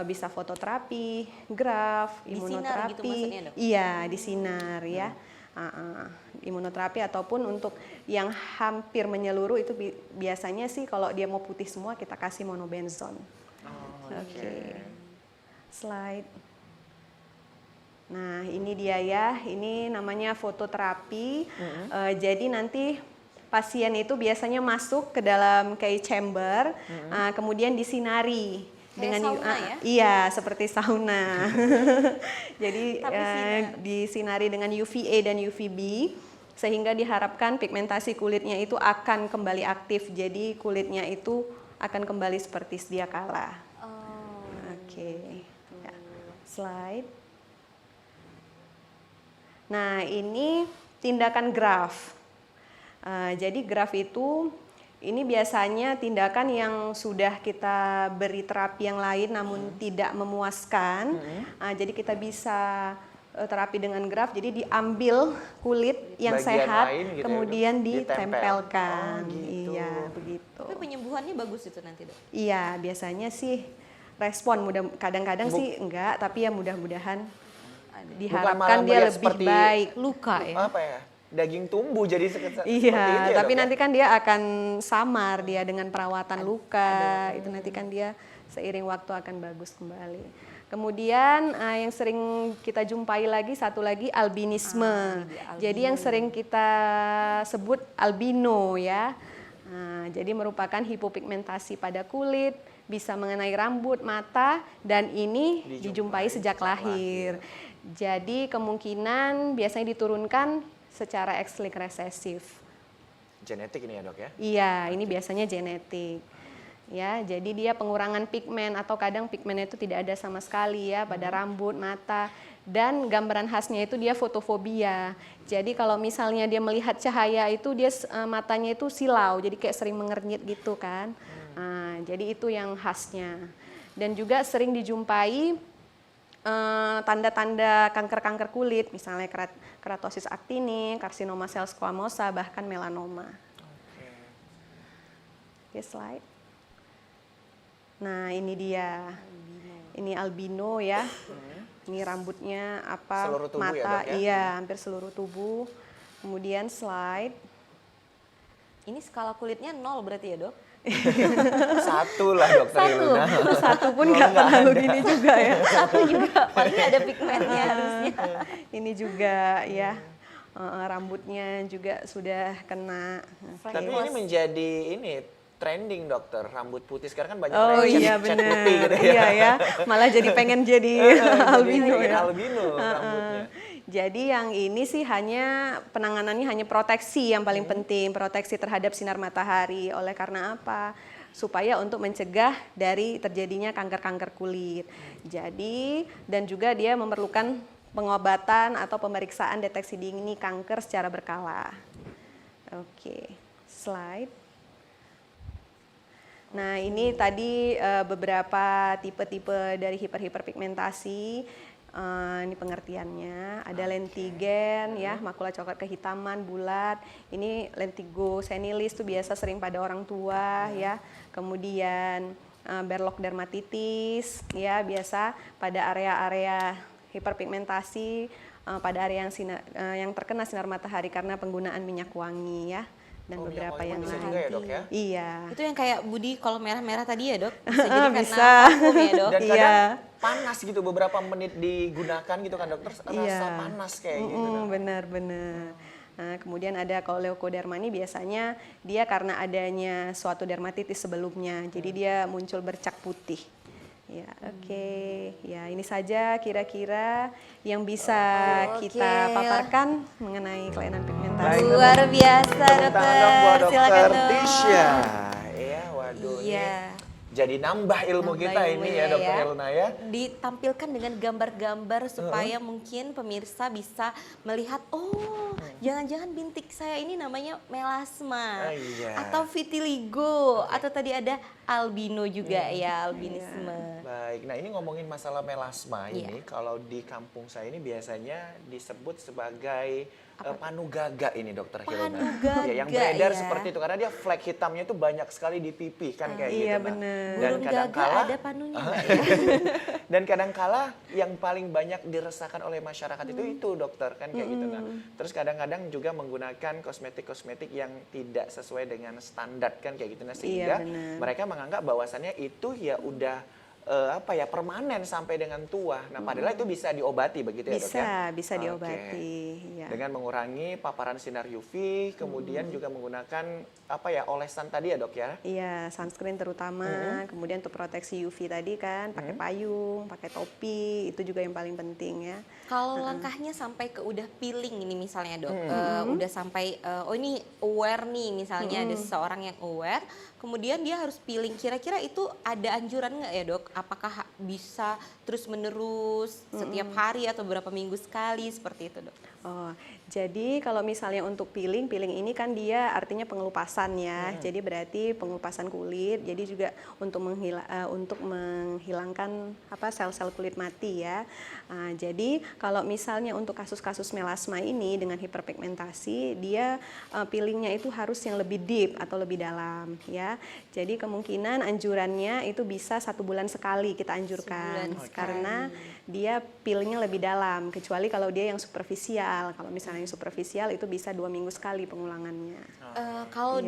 bisa fototerapi, graf, Disinar gitu imunoterapi. maksudnya, Dok? Iya, disinar ya. Imunoterapi ataupun untuk yang hampir menyeluruh itu biasanya sih kalau dia mau putih semua kita kasih monobenzon. Oke. Slide. Nah, ini dia ya. Ini namanya fototerapi. Jadi nanti pasien itu biasanya masuk ke dalam kayak chamber, kemudian disinari. Kayak sauna ya? Iya, seperti sauna. Jadi Tapi sinar. disinari dengan UVA dan UVB sehingga diharapkan pigmentasi kulitnya itu akan kembali aktif. Jadi kulitnya itu akan kembali seperti sedia kala. Oke. Ya. Slide. Nah, ini tindakan graf. Jadi graf itu ini biasanya tindakan yang sudah kita beri terapi yang lain namun tidak memuaskan. Jadi kita bisa terapi dengan graf, jadi diambil kulit yang Bagian sehat, lain gitu ya, kemudian Dok? ditempelkan. Oh, gitu. Iya, begitu. Tapi penyembuhannya bagus itu nanti dok? Iya, biasanya sih respon kadang-kadang sih enggak, tapi ya mudah-mudahan Bukan diharapkan malah dia melihat lebih seperti baik. Luka ya? Apa ya? Daging tumbuh jadi seperti Iya, itu ya, tapi Dok, ya? nanti kan dia akan samar dia dengan perawatan luka, itu nanti kan dia seiring waktu akan bagus kembali. Kemudian yang sering kita jumpai lagi satu lagi albinisme. Jadi yang sering kita sebut albino ya. Jadi merupakan hipopigmentasi pada kulit, bisa mengenai rambut, mata, dan ini dijumpai sejak lahir. Jadi kemungkinan biasanya diturunkan secara X-linked resesif. Genetik ini ya dok ya? Iya, ini biasanya genetik. Ya, jadi dia pengurangan pigmen atau kadang pigmennya itu tidak ada sama sekali ya pada rambut, mata, dan gambaran khasnya itu dia fotofobia. Jadi kalau misalnya dia melihat cahaya itu dia matanya itu silau, jadi kayak sering mengernyit gitu kan. Jadi itu yang khasnya. Dan juga sering dijumpai tanda-tanda kanker-kanker kulit, misalnya keratosis actinic, karsinoma sel squamosa, bahkan melanoma. Oke, slide. Nah, ini dia. Ini albino ya. Ini rambutnya apa? Seluruh tubuh ya, mata, Dok, ya? iya, hampir seluruh tubuh. Kemudian slide. Ini skala kulitnya 0 berarti ya dok? Satu lah dokter Hilna. Satu pun nggak terlalu gini juga ya. Satu juga, paling ada pigmennya harusnya. Ini juga ya, rambutnya juga sudah kena. Tapi ini menjadi trending dokter, rambut putih sekarang kan banyak Oh yang iya cat benar, putih gitu ya. iya ya, malah jadi pengen jadi albino Jadi ya. albino rambutnya. Jadi yang ini sih hanya penanganannya hanya proteksi yang paling penting, proteksi terhadap sinar matahari. Oleh karena apa? Supaya untuk mencegah dari terjadinya kanker-kanker kulit. Jadi dan juga dia memerlukan pengobatan atau pemeriksaan deteksi dini kanker secara berkala. Oke, slide. Nah ini tadi beberapa tipe-tipe dari hiperpigmentasi. Ini pengertiannya, ada lentigen ya, makula coklat kehitaman bulat. Ini lentigo senilis itu biasa sering pada orang tua ya. Kemudian berlok dermatitis ya, biasa pada area-area hiperpigmentasi, pada area yang terkena sinar matahari karena penggunaan minyak wangi ya. Dan beberapa yang bisa lain. juga ya dok ya? Iya. Itu yang kayak Budi kalau merah-merah tadi ya dok? Bisa jadi karena Bisa. vakum ya dok? Dan Iya. kadang panas gitu beberapa menit digunakan gitu kan dokter, rasa Iya. panas kayak gitu. Dok. Benar-benar. Nah, kemudian ada kalau leukoderma ini biasanya dia karena adanya suatu dermatitis sebelumnya, jadi dia muncul bercak putih. Ya, oke. Ya, ini saja kira-kira yang bisa kita paparkan mengenai kelainan pigmentasi. Luar biasa Tepuk tangan dong buat dokter, silakan dokter dok. Tisha. Iya, waduh. Iya. Jadi nambah ilmu Nambah kita ilmu ini ya, ya dokter ya. Hilna ya. Ditampilkan dengan gambar-gambar supaya mungkin pemirsa bisa melihat, oh jangan-jangan bintik saya ini namanya melasma Ah, iya. atau vitiligo atau tadi ada albino juga ya, albinisme. Baik, nah ini ngomongin masalah melasma Iya. ini, kalau di kampung saya ini biasanya disebut sebagai panugaga ini dokter Hilna. Panugaga, Ya, yang beredar ya. seperti itu karena dia flek hitamnya itu banyak sekali di pipi kan kayak gitu. Iya, Nah. benar. Dan Burung kadang-kala gagak ada panunya nggak ya? dan kadang-kala yang paling banyak dirasakan oleh masyarakat itu dokter kan kayak gitu. Nah, terus kadang-kadang juga menggunakan kosmetik-kosmetik yang tidak sesuai dengan standar kan kayak gitu. Nah, sehingga benar. mereka menganggap bahwasannya itu ya udah permanen sampai dengan tua. Nah, padahal itu bisa diobati begitu ya dok ya? Bisa Oke. diobati. Ya. Dengan mengurangi paparan sinar UV, kemudian juga menggunakan olesan tadi ya dok ya? Iya, sunscreen terutama, kemudian untuk proteksi UV tadi kan, pakai payung, pakai topi, itu juga yang paling penting ya. Kalau langkahnya sampai ke udah peeling ini misalnya dok, udah sampai oh ini aware nih misalnya ada seseorang yang aware, kemudian dia harus peeling. Kira-kira itu ada anjuran nggak ya dok? Apakah bisa terus menerus setiap hari atau beberapa minggu sekali seperti itu dok? Oh, jadi kalau misalnya untuk peeling ini kan dia artinya pengelupasan ya. Jadi berarti pengelupasan kulit. Jadi juga untuk menghilangkan sel-sel kulit mati ya. Jadi kalau misalnya untuk kasus-kasus melasma ini dengan hiperpigmentasi, dia peelingnya itu harus yang lebih deep atau lebih dalam ya. Jadi kemungkinan anjurannya itu bisa 1 bulan sekali kita anjurkan karena dia peelingnya lebih dalam. Kecuali kalau dia yang superficial. Kalau misalnya yang superficial itu bisa 2 minggu sekali pengulangannya. Kalau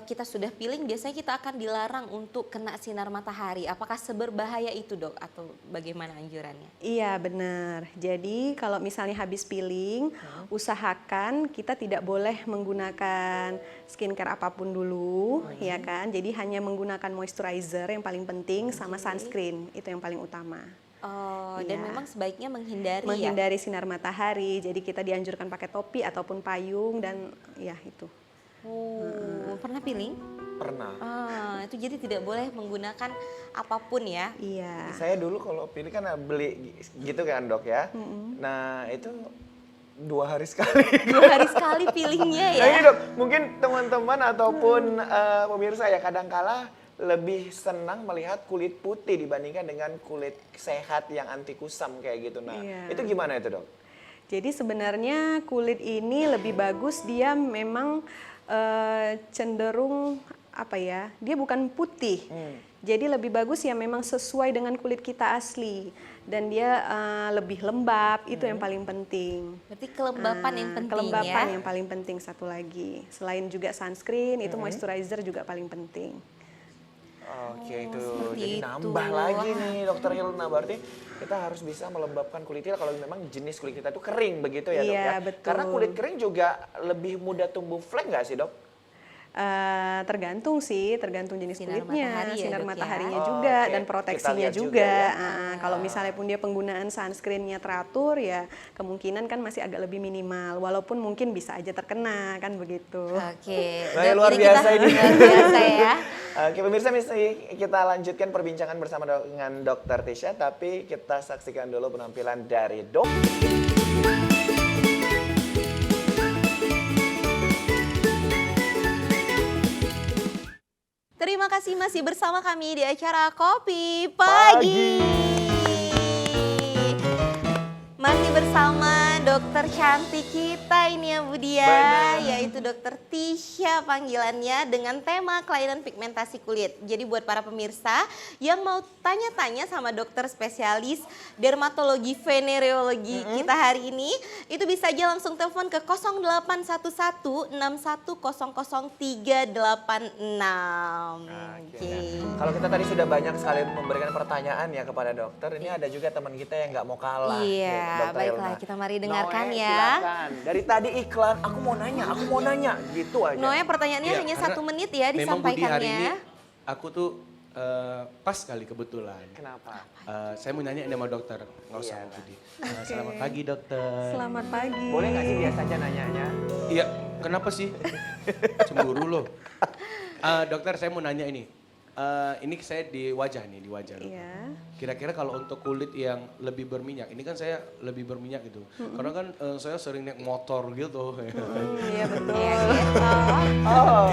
kita sudah peeling, biasanya kita akan dilarang untuk kena sinar matahari. Apakah seberbahaya itu dok atau bagaimana anjurannya? Iya benar. Jadi kalau misalnya habis peeling, usahakan kita tidak boleh menggunakan skincare apapun dulu, ya kan. Jadi hanya menggunakan moisturizer yang paling penting sama sunscreen, itu yang paling utama. Oh, dan Iya. memang sebaiknya menghindari ya? Menghindari sinar matahari, jadi kita dianjurkan pakai topi ataupun payung dan ya itu. Oh, pernah peeling? Pernah. Itu jadi tidak boleh menggunakan apapun ya? Iya. Saya dulu kalau pilih kan beli gitu kan dok ya. Nah itu 2 hari sekali. 2 hari sekali peelingnya ya? Nah ini dok, mungkin teman-teman ataupun pemirsa ya kadangkala lebih senang melihat kulit putih dibandingkan dengan kulit sehat yang anti kusam kayak gitu. Nah Iya. itu gimana itu dok? Jadi sebenarnya kulit ini lebih bagus dia memang cenderung apa ya, dia bukan putih. Jadi lebih bagus ya memang sesuai dengan kulit kita asli dan dia lebih lembab, itu yang paling penting. Berarti kelembapan yang penting Kelembapan ya. yang paling penting satu lagi. Selain juga sunscreen, itu moisturizer juga paling penting. Oke, itu seperti jadi itu. nambah lagi nih Dokter Hilna, berarti kita harus bisa melembabkan kulit kita kalau memang jenis kulit kita itu kering begitu ya Dok Iya, ya? betul. Karena kulit kering juga lebih mudah tumbuh flek nggak sih Dok? Tergantung sih, tergantung jenis Sinar kulitnya, matahari ya, sinar Dok, ya? mataharinya Oh, juga oke. dan Kita proteksinya lihat juga juga. ya. Kalau misalnya pun dia penggunaan sunscreennya teratur ya kemungkinan kan masih agak lebih minimal, walaupun mungkin bisa aja terkena kan begitu. Oke. Nah, Dok, luar jadi kita- biasa ini. Luar biasa ya. Oke pemirsa, mesti kita lanjutkan perbincangan bersama dengan Dokter Tisha, tapi kita saksikan dulu penampilan dari Dok. Terima kasih masih bersama kami di acara Kopi Pagi. Masih bersama dokter cantik kita ini ya Budia, Benar. yaitu Dokter Tisha panggilannya dengan tema kelainan pigmentasi kulit. Jadi buat para pemirsa yang mau tanya-tanya sama dokter spesialis dermatologi venereologi kita hari ini, itu bisa aja langsung telepon ke 0811 6100 386. Oke. Kalau kita tadi sudah banyak sekali memberikan pertanyaan ya kepada dokter, ini ada juga teman kita yang nggak mau kalah. Iya, nih, Dokter baiklah Hilna. kita mari dengarkan Noe, ya. silakan. Dari tadi iklan, aku mau nanya, gitu aja. Noe pertanyaannya Iya, hanya karena 1 menit ya memang Budi hari ini disampaikannya. aku tuh pas kali kebetulan. Kenapa? Saya mau nanya sama dokter, nggak usah Iya, Budi. Selamat pagi dokter. Selamat pagi. Boleh nggak sih biasa aja nanyanya? Iya, kenapa sih? Cemburu loh. Dokter, saya mau nanya ini. Ini saya di wajah nih, di wajah. Iya. Kira-kira kalau untuk kulit yang lebih berminyak, ini kan saya lebih berminyak gitu. Karena kan saya sering naik motor gitu. Iya betul. Iya gitu. Oh,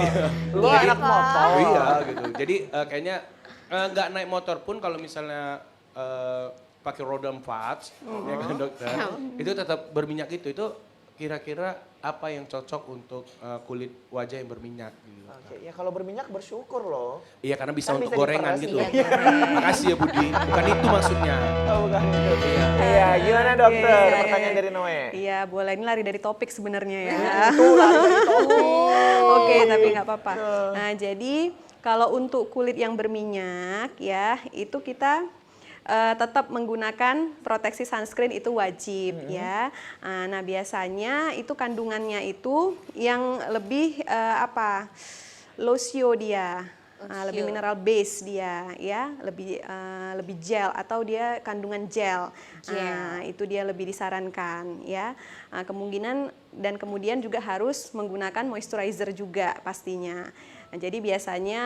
lu Iya, anak Pak. motor. Oh iya gitu. Jadi kayaknya nggak naik motor pun kalau misalnya pakai roda 4, ya kan dokter, itu tetap berminyak gitu. Itu kira-kira apa yang cocok untuk kulit wajah yang berminyak gitu. Oke, ya kalau berminyak bersyukur loh. Iya karena bisa Kan untuk bisa gorengan diperas, gitu. iya. Makasih ya Budi. Bukan itu maksudnya. Oh, bukan itu. Iya, gimana dokter? Iya, Pertanyaan iya. dari Noe. Iya, boleh. Ini lari dari topik sebenarnya ya. Itu lari dari topik. Oke, tapi nggak apa-apa. Nah, jadi kalau untuk kulit yang berminyak ya, itu kita tetap menggunakan proteksi sunscreen itu wajib ya. Nah, biasanya itu kandungannya itu yang lebih lotion dia. Lebih mineral base dia ya, lebih gel atau dia kandungan gel. Itu dia lebih disarankan ya. Kemudian juga harus menggunakan moisturizer juga pastinya. Nah, jadi biasanya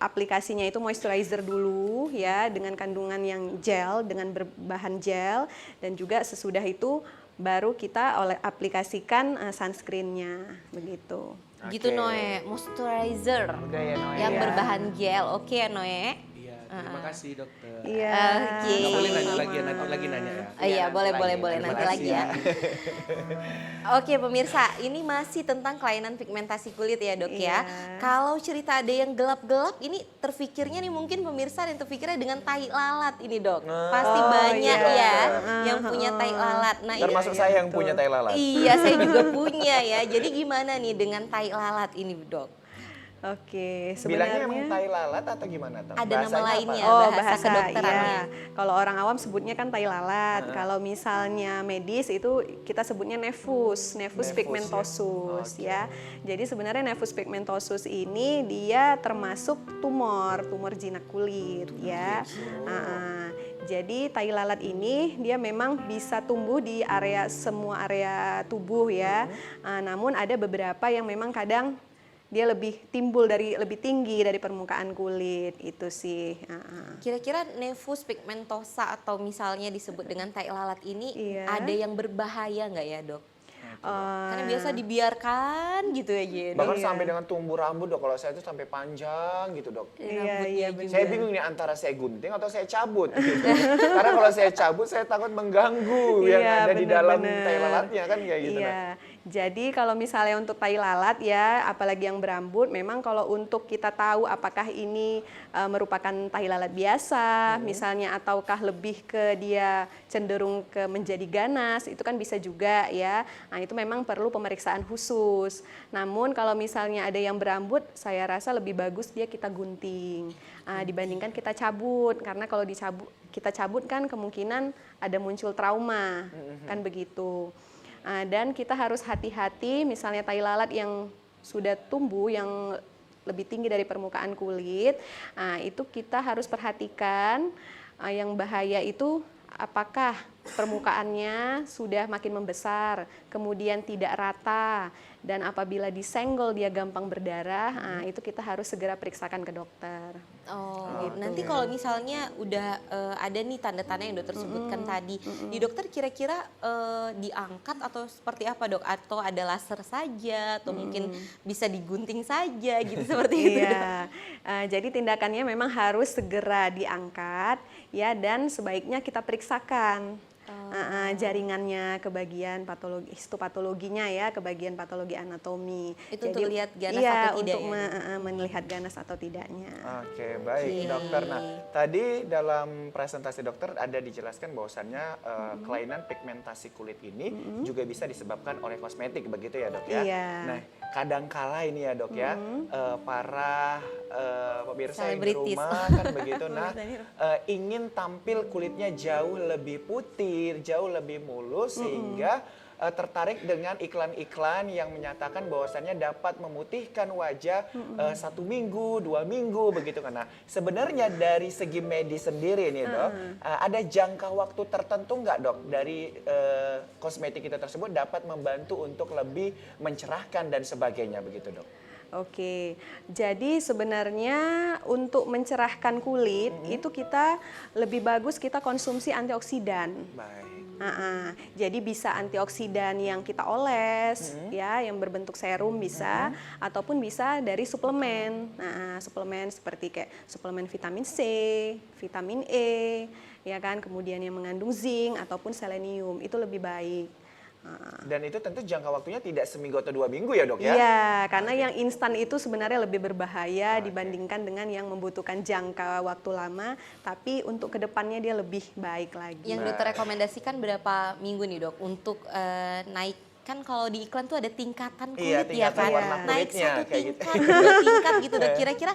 aplikasinya itu moisturizer dulu ya dengan kandungan yang gel, dengan berbahan gel, dan juga sesudah itu baru kita aplikasikan sunscreennya begitu. Gitu Noe, moisturizer Udah ya Noe yang ya. berbahan gel. Oke ya Noe. Iya, terima kasih dokter. Iya. Oke. Nggak boleh nanya lagi ya, nanti lagi nanya ya. Oh iya, boleh nanti lagi. nanti Terima lagi kasih. ya. Oke pemirsa, ini masih tentang kelainan pigmentasi kulit ya dok ya. Iya. Kalau cerita ada yang gelap-gelap, ini terfikirnya nih mungkin pemirsa yang terfikirnya dengan tai lalat ini dok. Pasti banyak iya. ya yang punya tai lalat. Nah, Termasuk ini, saya yang betul. punya tai lalat. iya saya juga punya ya. Jadi gimana nih dengan tai lalat ini dok? Oke, Bilangnya sebenarnya emang tai lalat atau gimana? Tam? Ada nama Bahasanya apa? lainnya. bahasa kedokterannya. iya. Kalau orang awam sebutnya kan tai lalat. Kalau misalnya medis itu kita sebutnya nevus Nevus, pigmentosus ya. ya. Jadi sebenarnya nevus pigmentosus ini dia termasuk tumor jinak kulit ya. Jadi tai lalat ini dia memang bisa tumbuh di semua area tubuh ya. Namun ada beberapa yang memang kadang dia lebih tinggi dari permukaan kulit itu sih. Kira-kira nevus pigmentosa atau misalnya disebut dengan tai lalat ini Iya. ada yang berbahaya nggak ya dok? Karena biasa dibiarkan gitu aja dok. Bahkan sampai dengan tumbuh rambut dok, kalau saya itu sampai panjang gitu dok. Rambutnya juga. Saya bingung nih antara saya gunting atau saya cabut. Gitu. Karena kalau saya cabut saya takut mengganggu yang Iya, ada di dalam benar-benar. tai lalatnya kan kayak gitu. Iya. Nah. Jadi kalau misalnya untuk tai lalat ya, apalagi yang berambut, memang kalau untuk kita tahu apakah ini merupakan tai lalat biasa, misalnya ataukah lebih ke dia cenderung ke menjadi ganas, itu kan bisa juga ya. Nah itu memang perlu pemeriksaan khusus. Namun kalau misalnya ada yang berambut, saya rasa lebih bagus dia kita gunting dibandingkan kita cabut, karena kalau kita cabut kan kemungkinan ada muncul trauma, kan begitu. Dan kita harus hati-hati misalnya tai lalat yang sudah tumbuh yang lebih tinggi dari permukaan kulit, itu kita harus perhatikan yang bahaya itu apakah permukaannya sudah makin membesar, kemudian tidak rata, dan apabila disenggol dia gampang berdarah, itu kita harus segera periksakan ke dokter. Oh, nanti kalau misalnya udah ada nih tanda-tanda yang dokter sebutkan tadi, di dokter kira-kira diangkat atau seperti apa dok? Atau ada laser saja, atau mungkin bisa digunting saja gitu seperti itu dok? Iya, jadi tindakannya memang harus segera diangkat ya, dan sebaiknya kita periksakan jaringannya ke bagian patologi, histopatologinya ya, ke bagian patologi anatomi. Itu untuk lihat ganas iya, atau tidak untuk ya? melihat ganas atau tidaknya. Oke, baik dokter. Nah, tadi dalam presentasi dokter ada dijelaskan bahwasannya kelainan pigmentasi kulit ini juga bisa disebabkan oleh kosmetik, begitu ya dok ya? Iya. Nah, kadangkala ini ya dok ya, para pemirsa yang di Selebritis. rumah kan begitu, nah ingin tampil kulitnya jauh lebih putih, jauh lebih mulus sehingga tertarik dengan iklan-iklan yang menyatakan bahwasannya dapat memutihkan wajah 1 minggu, 2 minggu begitu kan. Nah, sebenarnya dari segi medis sendiri nih dok, ada jangka waktu tertentu nggak dok dari kosmetik itu tersebut dapat membantu untuk lebih mencerahkan dan sebagainya begitu dok? Oke, jadi sebenarnya untuk mencerahkan kulit itu kita lebih bagus kita konsumsi antioksidan. Baik. Jadi bisa antioksidan yang kita oles, ya, yang berbentuk serum bisa, ataupun bisa dari suplemen. Nah, suplemen seperti kayak suplemen vitamin C, vitamin E, ya kan, kemudian yang mengandung zinc ataupun selenium itu lebih baik. Dan itu tentu jangka waktunya tidak seminggu atau 2 minggu ya dok ya? Iya, karena yang instan itu sebenarnya lebih berbahaya dibandingkan dengan yang membutuhkan jangka waktu lama, tapi untuk kedepannya dia lebih baik lagi. Yang dokter rekomendasikan berapa minggu nih dok untuk naik? Kan kalau di iklan tuh ada tingkatan kulit Iya, ya tingkatan kan, warna naik kulitnya, 1 kayak gitu. tingkat, 2 tingkat gitu dok. Kira-kira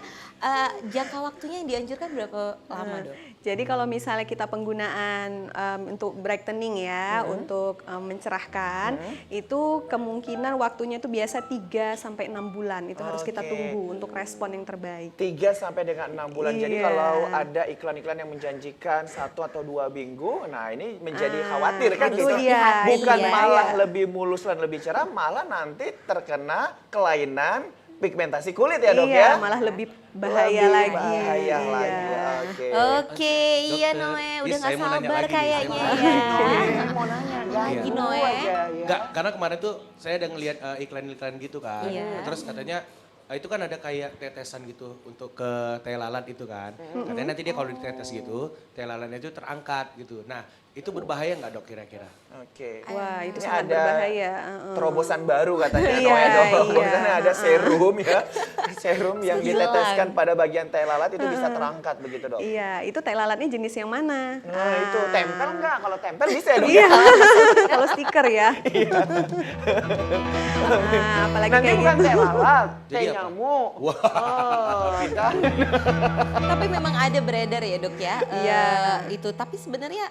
jangka waktunya yang dianjurkan berapa lama dok? Jadi kalau misalnya kita penggunaan untuk brightening ya, untuk mencerahkan, itu kemungkinan waktunya itu biasa 3 sampai 6 bulan. Itu harus kita tunggu untuk respon yang terbaik. 3 sampai dengan 6 bulan. Jadi Iya. kalau ada iklan-iklan yang menjanjikan 1 atau 2 minggu, nah ini menjadi khawatir kan harus gitu. hati-hati Bukan ya. malah lebih mulus dan lebih cerah, malah nanti terkena kelainan pigmentasi kulit ya dok Iya, ya? malah lebih bahaya Lebih lagi. bahaya Iya. lagi, oke. Oke, iya Dokter, Noe, iya, udah saya nggak mau nanya sabar lagi nih, kayaknya saya mau ya. Mau nanya, Lagi ganggu Noe. aja ya. Enggak, karena kemarin tuh saya ada ngeliat iklan-iklan gitu kan. Iya. Terus katanya itu kan ada kayak tetesan gitu untuk ke tai lalat itu kan. Katanya nanti dia kalau ditetes gitu, tai lalatnya itu terangkat gitu. Nah, itu berbahaya nggak dok kira-kira? Oke. Wah, itu Ini sangat ada berbahaya. terobosan baru katanya Iya, Noe dok. iya. Bahwasannya ada serum ya. Serum yang Selang. diteteskan pada bagian tai lalat itu bisa terangkat begitu dok. Iya, itu tai lalatnya jenis yang mana? Nah itu tempel nggak? Kalau tempel bisa ya dok? Iya, ya? kalau stiker ya. Nah, apalagi Nanti kayak bukan gitu. tai lalat, tai Jadi apa? nyamuk. Wah. Oh, kita. Tapi memang ada beredar ya dok ya, Iya. itu. Tapi sebenarnya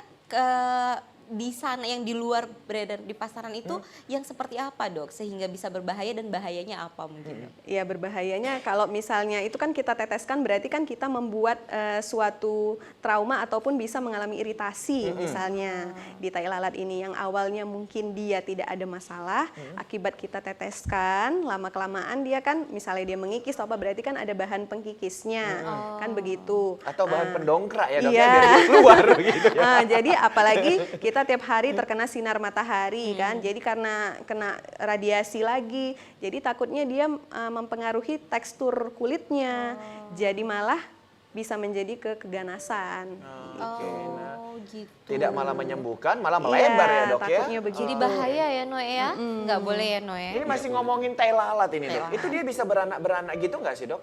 di sana yang di luar beredar di pasaran itu yang seperti apa dok? Sehingga bisa berbahaya dan bahayanya apa mungkin dok? Ya berbahayanya kalau misalnya itu kan kita teteskan berarti kan kita membuat suatu trauma ataupun bisa mengalami iritasi misalnya di tai lalat ini yang awalnya mungkin dia tidak ada masalah akibat kita teteskan lama-kelamaan dia kan misalnya dia mengikis atau apa berarti kan ada bahan pengkikisnya kan begitu. Atau bahan pendongkrak ya dok Iya. ya, biar dia keluar gitu ya. Jadi apalagi kita tiap hari terkena sinar matahari kan, jadi karena kena radiasi lagi, jadi takutnya dia mempengaruhi tekstur kulitnya, jadi malah bisa menjadi keganasan. Oke, nah. gitu. Tidak malah menyembuhkan, malah melebar ya dok ya. takutnya begitu. Jadi bahaya ya Noe ya, nggak boleh ya Noe. Ini masih ngomongin tai lalat ini dok. Tai Itu dia bisa beranak-beranak gitu nggak sih dok?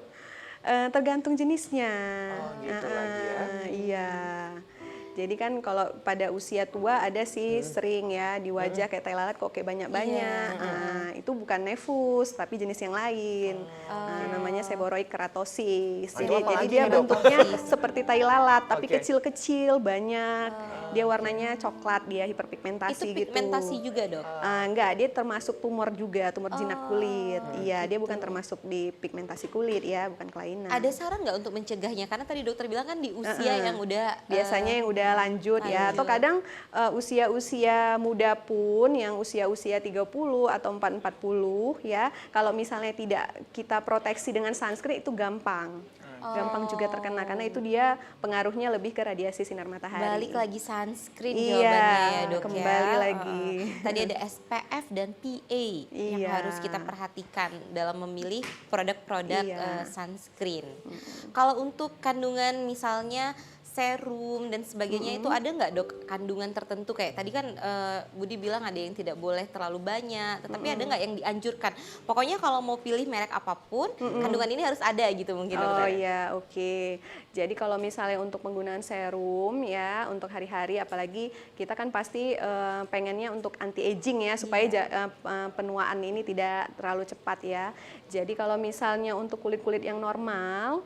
Tergantung jenisnya. Oh, gitu lagi ya. Iya. Jadi kan kalau pada usia tua ada sih sering ya di wajah kayak tai lalat kok kayak banyak-banyak. Itu bukan nevus tapi jenis yang lain. Namanya seborrheic keratosis. Itu Jadi, apa lagi dia nih, Dok? bentuknya seperti tai lalat tapi Oke. kecil-kecil banyak. Dia warnanya coklat, dia hiperpigmentasi Itu gitu. pigmentasi juga dok? Enggak, dia termasuk tumor juga, tumor jinak kulit. Iya, dia bukan termasuk di pigmentasi kulit ya, bukan kelainan. Ada saran nggak untuk mencegahnya? Karena tadi dokter bilang kan di usia yang udah Biasanya yang udah lanjut ya, atau kadang usia-usia muda pun yang usia-usia 30 atau 40 ya, kalau misalnya tidak kita proteksi dengan sunscreen itu gampang. Gampang juga terkena karena itu dia pengaruhnya lebih ke radiasi sinar matahari. balik lagi sunscreen Iya, jawabannya ya dok kembali ya. lagi. Tadi ada SPF dan PA yang Iya. harus kita perhatikan dalam memilih produk-produk Iya. sunscreen. Kalau untuk kandungan misalnya serum dan sebagainya itu ada nggak dok kandungan tertentu kayak tadi kan Budi bilang ada yang tidak boleh terlalu banyak, tetapi ada nggak yang dianjurkan? Pokoknya kalau mau pilih merek apapun, kandungan ini harus ada gitu mungkin Oh dokter. iya, oke. Jadi kalau misalnya untuk penggunaan serum ya, untuk hari-hari apalagi kita kan pasti pengennya untuk anti aging ya supaya penuaan ini tidak terlalu cepat ya. Jadi kalau misalnya untuk kulit-kulit yang normal,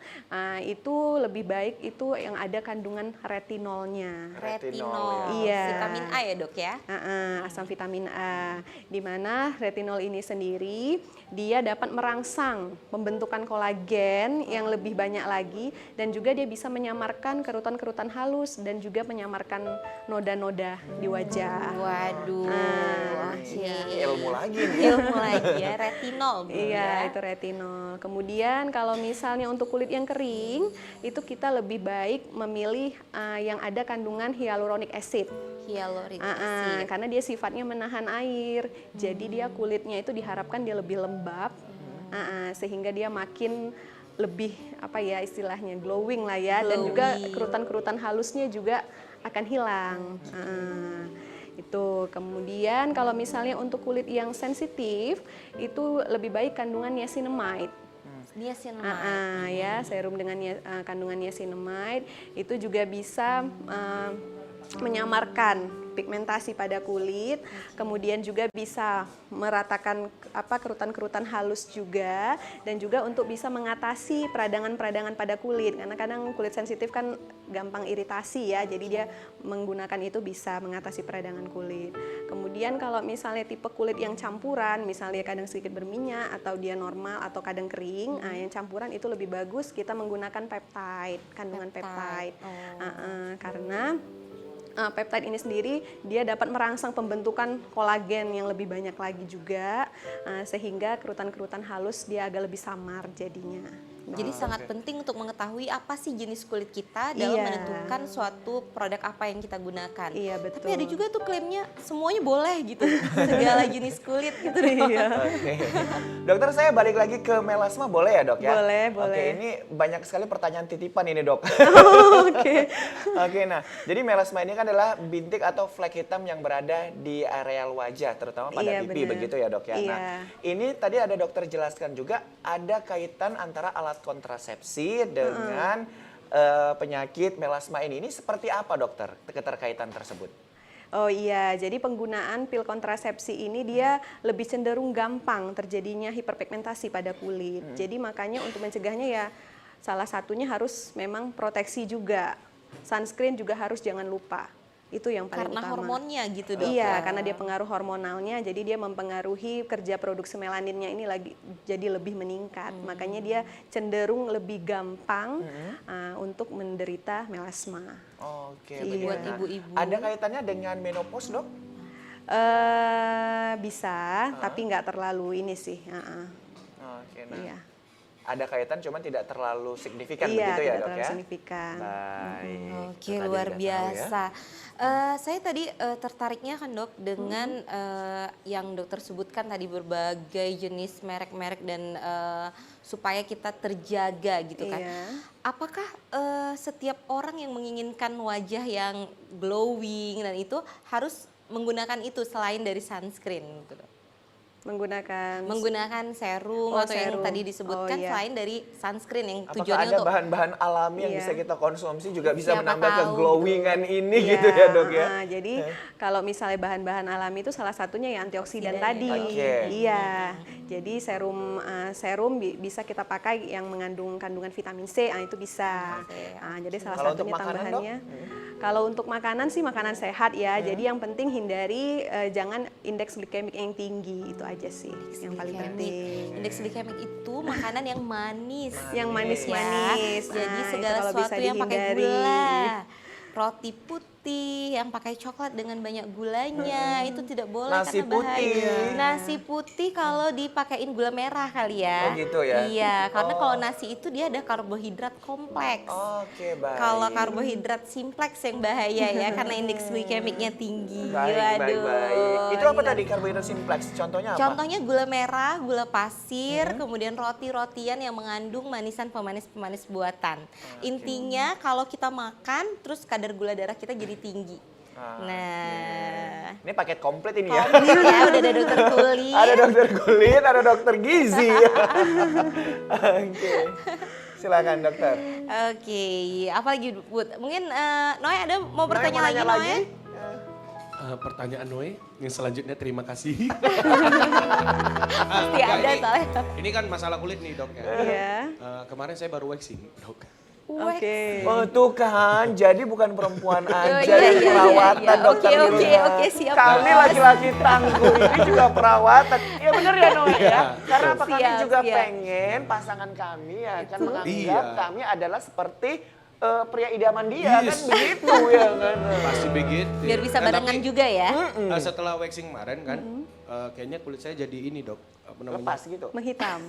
itu lebih baik itu yang ada kandungan retinolnya. Retinol, Iya. vitamin A ya dok ya? Asam vitamin A, di mana retinol ini sendiri dia dapat merangsang pembentukan kolagen yang lebih banyak lagi dan juga dia bisa menyamarkan kerutan-kerutan halus dan juga menyamarkan noda-noda di wajah. Waduh, Ini oke. ilmu lagi nih. Ilmu lagi ya, retinol Bu, Iya, ya. itu retinol. Kemudian kalau misalnya untuk kulit yang kering, itu kita lebih baik memilih yang ada kandungan hyaluronic acid. Hyaluronic acid. Karena dia sifatnya menahan air, jadi dia kulitnya itu diharapkan dia lebih lembab, sehingga dia makin lebih apa ya istilahnya glowing lah ya, dan juga Glowing. kerutan-kerutan halusnya juga akan hilang. Itu kemudian kalau misalnya untuk kulit yang sensitif itu lebih baik kandungan niacinamide. Niacinamide. Ya serum dengan kandungan niacinamide itu juga bisa menyamarkan pigmentasi pada kulit, kemudian juga bisa meratakan kerutan-kerutan halus juga, dan juga untuk bisa mengatasi peradangan-peradangan pada kulit karena kadang kulit sensitif kan gampang iritasi ya, jadi dia menggunakan itu bisa mengatasi peradangan kulit. Kemudian kalau misalnya tipe kulit yang campuran, misalnya kadang sedikit berminyak atau dia normal atau kadang kering, yang campuran itu lebih bagus kita menggunakan peptide, kandungan peptide. Karena peptide ini sendiri dia dapat merangsang pembentukan kolagen yang lebih banyak lagi juga, sehingga kerutan-kerutan halus dia agak lebih samar jadinya. Jadi sangat penting untuk mengetahui apa sih jenis kulit kita dalam Iya. menentukan suatu produk apa yang kita gunakan. Iya, betul. Tapi ada juga tuh klaimnya semuanya boleh gitu, segala jenis kulit gitu. Iya. Oke. Dokter, saya balik lagi ke melasma boleh ya dok ya? Boleh, Oke, boleh. ini banyak sekali pertanyaan titipan ini dok. Oke. Oke, nah jadi melasma ini kan adalah bintik atau flek hitam yang berada di areal wajah, terutama pada Iya, pipi benar. begitu ya dok ya. Iya. Nah ini tadi ada dokter jelaskan juga ada kaitan antara alat kontrasepsi dengan penyakit melasma ini. Ini seperti apa dokter keterkaitan tersebut? Oh iya, jadi penggunaan pil kontrasepsi ini dia lebih cenderung gampang terjadinya hiperpigmentasi pada kulit. Jadi makanya untuk mencegahnya ya salah satunya harus memang proteksi juga. Sunscreen juga harus jangan lupa. Itu yang paling Karena utama. hormonnya gitu dok. Iya, karena dia pengaruh hormonalnya, jadi dia mempengaruhi kerja produksi melaninnya ini lagi jadi lebih meningkat. Makanya dia cenderung lebih gampang untuk menderita melasma. Oke, Iya. begitu. Buat Nah, ibu-ibu. ada kaitannya dengan menopause dok? Bisa, tapi nggak terlalu ini sih. Oke, nah. Iya. ada kaitan cuman tidak terlalu signifikan Iya, begitu ya tidak dok terlalu ya? signifikan. Baik. Oke, Itu tadi luar udah tahu ya. biasa. Saya tadi tertariknya kan dok dengan yang dokter sebutkan tadi berbagai jenis merek-merek dan supaya kita terjaga gitu kan. Iya. Apakah setiap orang yang menginginkan wajah yang glowing dan itu harus menggunakan itu selain dari sunscreen gitu dok? Menggunakan serum Oh, atau yang serum. tadi disebutkan Oh, iya. selain dari sunscreen yang Apakah tujuannya ada untuk bahan-bahan alami yang Iya. bisa kita konsumsi juga bisa Siapa menambah tahu, keglowingan ini Iya, gitu ya dok ya? jadi kalau misalnya bahan-bahan alami itu salah satunya ya antioksidan tadi. Oke. Iya. Jadi serum bisa kita pakai yang mengandung kandungan vitamin C, itu bisa. Oke. Jadi salah Kalau untuk satunya makanan, Dok? tambahannya. Kalau untuk makanan sih makanan sehat ya. Jadi yang penting hindari jangan indeks glikemik yang tinggi, itu aja sih yang paling penting. Indeks glikemik itu makanan yang manis. Yang manis-manis. Ya. Jadi Nah, itu segala kalau bisa sesuatu yang pakai dihindari. gula. Roti putih yang pakai coklat dengan banyak gulanya itu tidak boleh Nasi karena bahaya. putih. Nasi putih kalau dipakein gula merah kali ya. Oh, gitu ya? Iya, karena Oh. kalau nasi itu dia ada karbohidrat kompleks. Oke baik. Kalau karbohidrat simpleks yang bahaya ya karena indeks glikemiknya tinggi. baik, Waduh, baik. Itu apa gila. tadi karbohidrat simplex? Contohnya apa? Contohnya gula merah, gula pasir, kemudian roti-rotian yang mengandung manisan pemanis-pemanis buatan. Intinya kalau kita makan terus kadar gula darah kita jadi tinggi. Nah, Ini paket komplit ini ya. komplit ya udah ada dokter kulit. Ada dokter kulit, ada dokter gizi. Oke. Silakan dokter. Oke, apa lagi Bud? Mungkin Noe ada mau bertanya Noe, lagi mau nanya Noe? Pertanyaan Noe yang selanjutnya terima kasih. Pasti ada soalnya. Ini kan masalah kulit nih dok ya. Iya. Kemarin saya baru waxing dok. Oke. Oh tuh kan, jadi bukan perempuan aja iya, yang iya, perawatan iya. dokter Oke, Nina. oke, siap, Kami Mas. laki-laki tangguh ini juga perawatan. Iya bener ya Noe ya. Karena apa kami Siap, juga siap. pengen pasangan kami ya kan menganggap Iya. kami adalah seperti pria idaman dia kan Yes. begitu ya kan. Pasti begitu. Biar bisa Nah, barengan tapi, juga ya. setelah waxing kemarin kan, kayaknya kulit saya jadi ini dok. Apa namanya? Lepas gitu. Menghitam.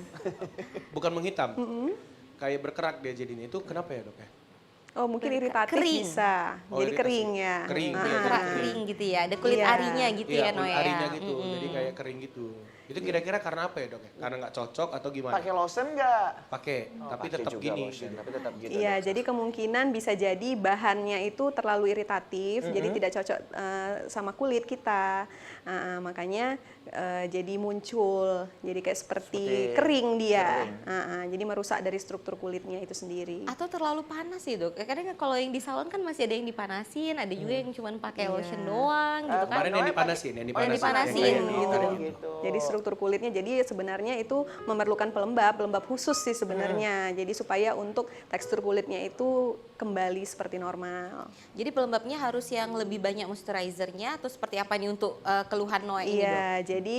Bukan menghitam. Kayak berkerak dia jadinya. Itu kenapa ya dok ya? Oh, mungkin iritatif Kering. bisa. Oh, Jadi iritasi. kering ya. Kering, Ah. iya, Kerak kering gitu ya. Ada kulit Iya. arinya gitu Iya, ya kulit Noe ya. arinya gitu. Jadi kayak kering gitu. Itu kira-kira karena apa ya dok ya? Karena nggak cocok atau gimana? Pakai lotion nggak? Pakai, tapi Pakai tetap juga gini. lotion, tapi tetap gitu. Iya, dok. jadi kemungkinan bisa jadi bahannya itu terlalu iritatif, jadi tidak cocok sama kulit kita. Makanya jadi muncul, jadi kayak seperti kering dia. Jadi merusak dari struktur kulitnya itu sendiri. Atau terlalu panas sih dok. Kadang kalau yang di salon kan masih ada yang dipanasin, ada juga yang cuma pakai lotion doang gitu kan. Kemarin yang dipanasin, yang dipanasin Yang gitu. kering. Gitu. Jadi struktur kulitnya, jadi sebenarnya itu memerlukan pelembab khusus sih sebenarnya. Jadi supaya untuk tekstur kulitnya itu kembali seperti normal. Jadi pelembabnya harus yang lebih banyak moisturizernya atau seperti apa nih untuk keluhan Noe ini dok? Iya, jadi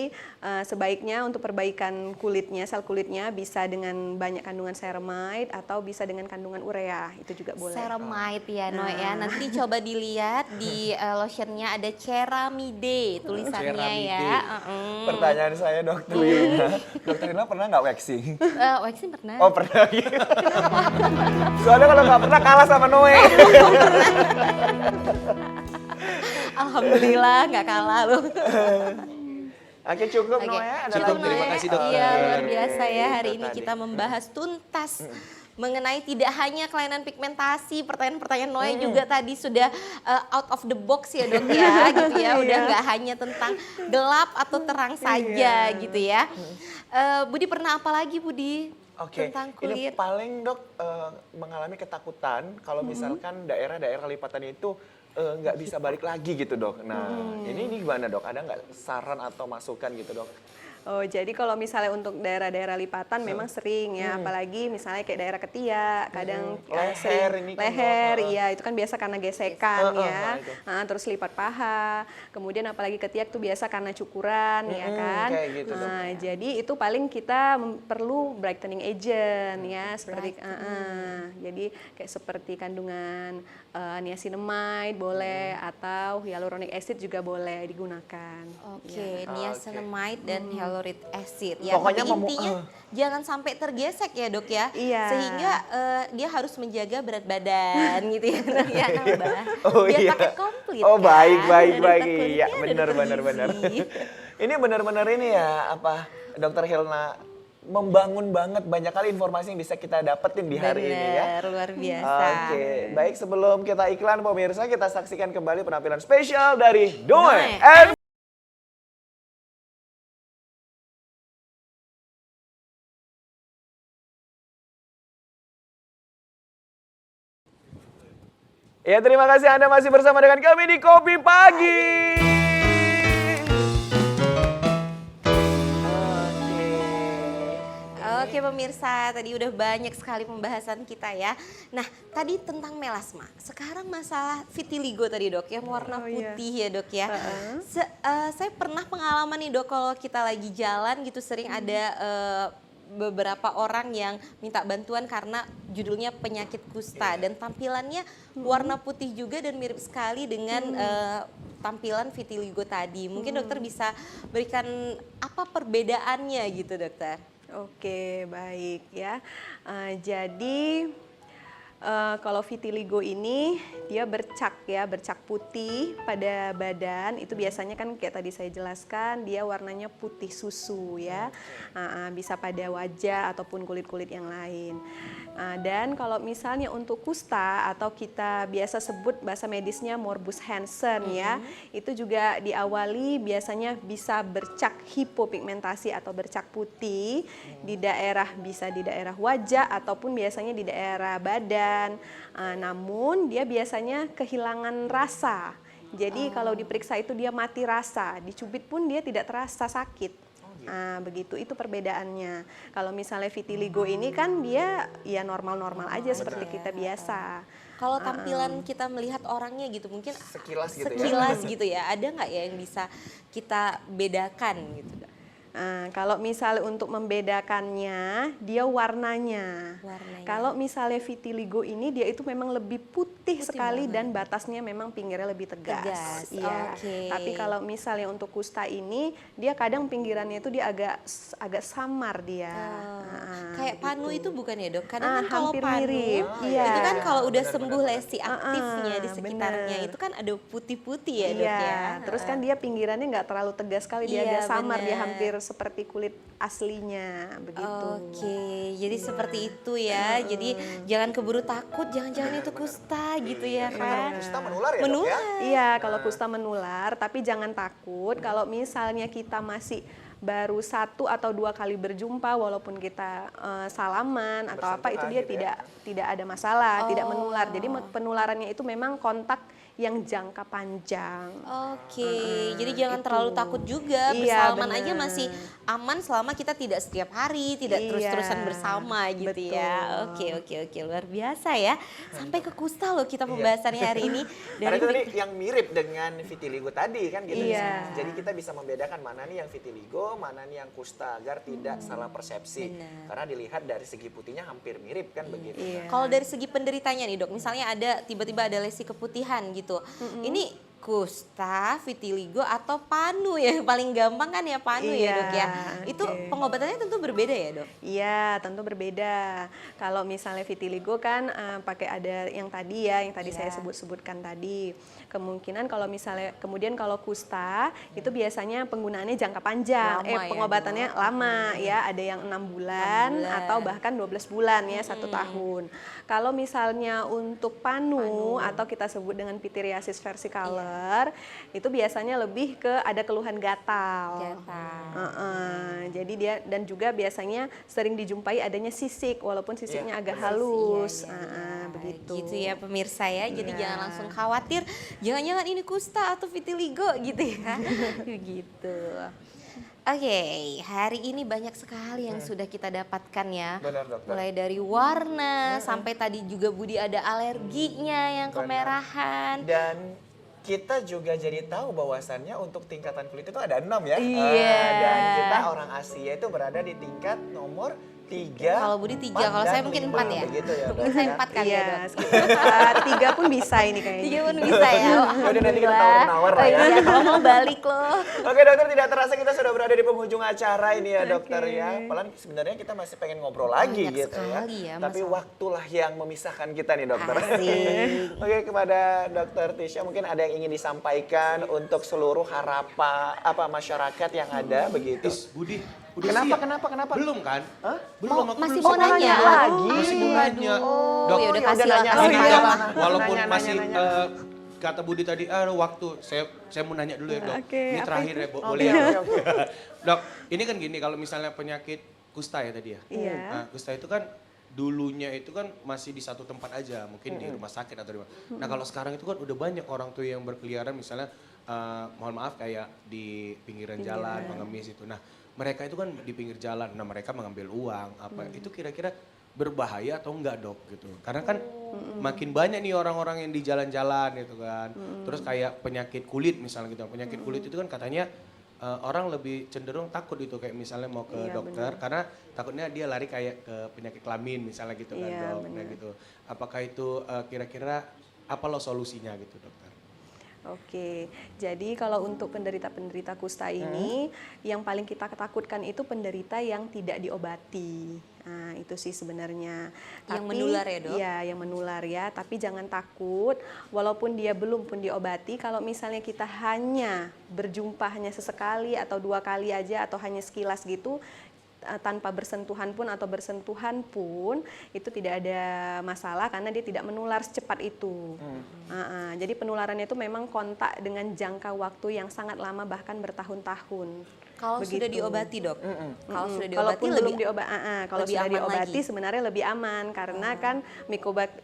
sebaiknya untuk perbaikan kulitnya, sel kulitnya bisa dengan banyak kandungan ceramide atau bisa dengan kandungan urea, itu juga boleh. Ceramide ya Noe ya. Nanti coba dilihat di lotionnya ada ceramide tulisannya ya. Ceramide. Pertanyaan saya dokter Lina. Dokter Lina pernah nggak waxing? Waxing pernah. Oh pernah gitu. Soalnya kalau nggak pernah kalah sama Noe. Alhamdulillah nggak kalah loh. Oke cukup Oke, Noe. Ada cukup lagi? terima Noe. kasih, dokter. Iya luar biasa ya hari Itu ini tadi. kita membahas tuntas mengenai tidak hanya kelainan pigmentasi, pertanyaan-pertanyaan Noe juga tadi sudah out of the box ya dok ya, gitu ya, udah nggak hanya tentang gelap atau terang saja gitu ya. Budi pernah apa lagi Budi Oke, tentang ini kulit? paling dok mengalami ketakutan kalau misalkan daerah-daerah lipatan itu nggak bisa balik lagi gitu dok. Nah ini gimana dok? Ada nggak saran atau masukan gitu dok? Oh, jadi kalau misalnya untuk daerah-daerah lipatan memang sering ya, apalagi misalnya kayak daerah ketiak, kadang Leher sering ini kan, leher, Dok. iya itu kan biasa karena gesekan ya. itu. Terus lipat paha, kemudian apalagi ketiak tuh biasa karena cukuran ya kan. kayak gitu, Dok. Jadi itu paling kita perlu brightening agent ya, seperti jadi kayak seperti kandungan niacinamide boleh atau hyaluronic acid juga boleh digunakan. Oke, niacinamide dan hyaluronic hypochlorite acid ya. Pokoknya Tapi intinya jangan sampai tergesek ya dok ya. Iya. Sehingga dia harus menjaga berat badan gitu ya dok ya nambah. Oh, Biar iya. pakai komplit Oh, kan. baik. Ada dokter Iya, kulitnya, ada benar, dokter benar. gizi. Ini benar-benar ini ya, apa, Dokter Hilna membangun banget banyak kali informasi yang bisa kita dapetin di hari ini ya. Bener, luar biasa. Oke, baik sebelum kita iklan pemirsa, kita saksikan kembali penampilan spesial dari Doe Doe and Ya, terima kasih Anda masih bersama dengan kami di Kopi Pagi. Oke pemirsa, tadi udah banyak sekali pembahasan kita ya. Nah, tadi tentang melasma. Sekarang masalah vitiligo tadi dok, yang warna putih ya dok ya. Saya pernah pengalaman nih dok, kalau kita lagi jalan gitu sering ada beberapa orang yang minta bantuan karena judulnya penyakit kusta dan tampilannya warna putih juga dan mirip sekali dengan tampilan vitiligo tadi. Mungkin dokter bisa berikan apa perbedaannya gitu dokter? Oke, baik ya. Jadi kalau vitiligo ini dia bercak putih pada badan. Itu biasanya kan kayak tadi saya jelaskan, dia warnanya putih susu ya. Bisa pada wajah ataupun kulit-kulit yang lain. Dan kalau misalnya untuk kusta atau kita biasa sebut bahasa medisnya morbus Hansen ya, itu juga diawali biasanya bisa bercak hipopigmentasi atau bercak putih di daerah, bisa di daerah wajah ataupun biasanya di daerah badan. Namun dia biasanya kehilangan rasa. Jadi kalau diperiksa itu dia mati rasa, dicubit pun dia tidak terasa sakit. Begitu, itu perbedaannya. Kalau misalnya vitiligo ini kan dia ya normal-normal aja seperti kita biasa. Kalau tampilan kita melihat orangnya gitu mungkin Sekilas gitu ya. sekilas gitu ya, ada nggak ya yang bisa kita bedakan gitu Dok? Kalau misalnya untuk membedakannya, dia warnanya. Kalau misalnya vitiligo ini dia itu memang lebih putih sekali dan batasnya memang pinggirnya lebih tegas. Iya. Okay. Tapi kalau misalnya untuk kusta ini, dia kadang pinggirannya itu dia agak samar dia. Kayak panu begitu. itu bukan ya dok? Kadang kan kalau Hampir panu mirip. itu kan kalau udah Benar, sembuh benar, lesi aktifnya di sekitarnya itu kan ada putih-putih ya dok ya. Terus kan dia pinggirannya nggak terlalu tegas sekali, dia Iya, agak samar, dia benar. hampir seperti kulit aslinya begitu. Oke, jadi seperti itu ya. Jadi jangan keburu takut, jangan-jangan itu kusta gitu ya kan. Kusta menular ya, Dok, Menular. ya? Iya, kalau kusta menular, tapi jangan takut kalau misalnya kita masih baru 1 atau 2 kali berjumpa, walaupun kita salaman atau apa, itu dia gitu ya? tidak ada masalah, tidak menular. Jadi penularannya itu memang kontak yang jangka panjang. Oke, jadi jangan itu. terlalu takut juga. Iya, Bersalaman aja benar. masih aman selama kita tidak setiap hari, tidak Iya, terus-terusan bersama gitu ya. betul. Oke, luar biasa ya. Sampai ke kusta loh kita pembahasannya hari ini. Karena itu tadi yang mirip dengan vitiligo tadi kan gitu. Iya. Jadi kita bisa membedakan mana nih yang vitiligo, mana nih yang kusta agar tidak salah persepsi. Benar. Karena dilihat dari segi putihnya hampir mirip kan begitu. Iya. Kalau dari segi penderitanya nih dok, misalnya ada tiba-tiba ada lesi keputihan gitu. Ini kusta, vitiligo atau panu ya? Paling gampang kan ya panu ya dok ya. Itu oke. pengobatannya tentu berbeda ya dok? Iya, tentu berbeda. Kalau misalnya vitiligo kan pakai ada yang tadi ya, yang tadi saya sebutkan tadi. Kemungkinan kalau misalnya, kemudian kalau kusta itu biasanya penggunaannya jangka panjang, Lama ya, pengobatannya lama ya, ada yang 6 bulan, atau bahkan 12 bulan ya, 1 tahun. Kalau misalnya untuk panu atau kita sebut dengan pityriasis versicolor, itu biasanya lebih ke ada keluhan gatal. Jadi dia, dan juga biasanya sering dijumpai adanya sisik, walaupun sisiknya agak halus. Begitu. Gitu ya pemirsa ya. Jadi jangan langsung khawatir, jangan-jangan ini kusta atau vitiligo gitu ya. Begitu. Oke, hari ini banyak sekali yang sudah kita dapatkan ya. Benar, dokter. Mulai dari warna sampai tadi juga Budi ada alerginya yang kemerahan. Dan kita juga jadi tahu bahwasannya untuk tingkatan kulit itu ada 6 ya. Iya. Dan kita orang Asia itu berada di tingkat nomor 3. Kalau Budi 3, kalau saya mungkin 4 ya. Begitu ya, Dok. Mungkin saya 4 kali ya, Iya, Dok. sekitar 3 pun bisa ini kayaknya. 3 pun bisa ya. Yaudah, nanti kita tawar-menawar lah ya. Iya, kalau mau balik loh. Oke dokter, tidak terasa kita sudah berada di penghujung acara ini ya dokter ya. Padahal sebenarnya kita masih pengen ngobrol lagi Banyak gitu sekali ya. ya, Tapi masalah. waktulah yang memisahkan kita nih dokter. Asik. Oke, kepada dokter Tisha mungkin ada yang ingin disampaikan untuk seluruh masyarakat yang ada begitu. Is, Budi, udah Kenapa, siap? kenapa? Belum kan? Hah? Belum, aku Masih belum mau siap. nanya lagi? Masih mau nanya. Oh, ya udah ya kasih udah lah. nanya. kasih Ini Nanya, Dok, lah. nanya. walaupun Nanya, masih nanya. kata Budi tadi, waktu saya mau nanya dulu ya dok. Oke, Ini apa terakhir itu? ya, boleh ya Oke, dok? oke. Dok, ini kan gini, kalau misalnya penyakit kusta ya tadi ya. Iya. Nah, kusta itu kan dulunya itu kan masih di satu tempat aja, mungkin di rumah sakit atau di mana. Nah kalau sekarang itu kan udah banyak orang tuh yang berkeliaran misalnya, mohon maaf kayak di pinggiran jalan, pengemis itu. Nah mereka itu kan di pinggir jalan, nah mereka mengambil uang, itu kira-kira berbahaya atau enggak dok gitu. Karena kan makin banyak nih orang-orang yang di jalan-jalan gitu kan. Terus kayak penyakit kulit misalnya gitu, penyakit kulit itu kan katanya orang lebih cenderung takut itu kayak misalnya mau ke Iya, dokter karena takutnya dia lari kayak ke penyakit kelamin misalnya gitu kan Iya, dok. Nah benar. gitu. Apakah itu kira-kira apa lo solusinya gitu dokter? Oke, jadi kalau untuk penderita-penderita kusta ini, yang paling kita takutkan itu penderita yang tidak diobati. Nah, itu sih sebenarnya. Yang menular ya, Dok? Iya, yang menular ya. Tapi jangan takut, walaupun dia belum pun diobati, kalau misalnya kita hanya berjumpa hanya sesekali atau 2 kali aja atau hanya sekilas gitu, tanpa bersentuhan pun atau bersentuhan pun itu tidak ada masalah karena dia tidak menular secepat itu. Jadi penularannya itu memang kontak dengan jangka waktu yang sangat lama bahkan bertahun-tahun. Kalau sudah Begitu. diobati dok, kalau sudah diobati Kalaupun lebih belum diobati, kalau lebih sudah aman diobati lagi. sebenarnya lebih aman karena kan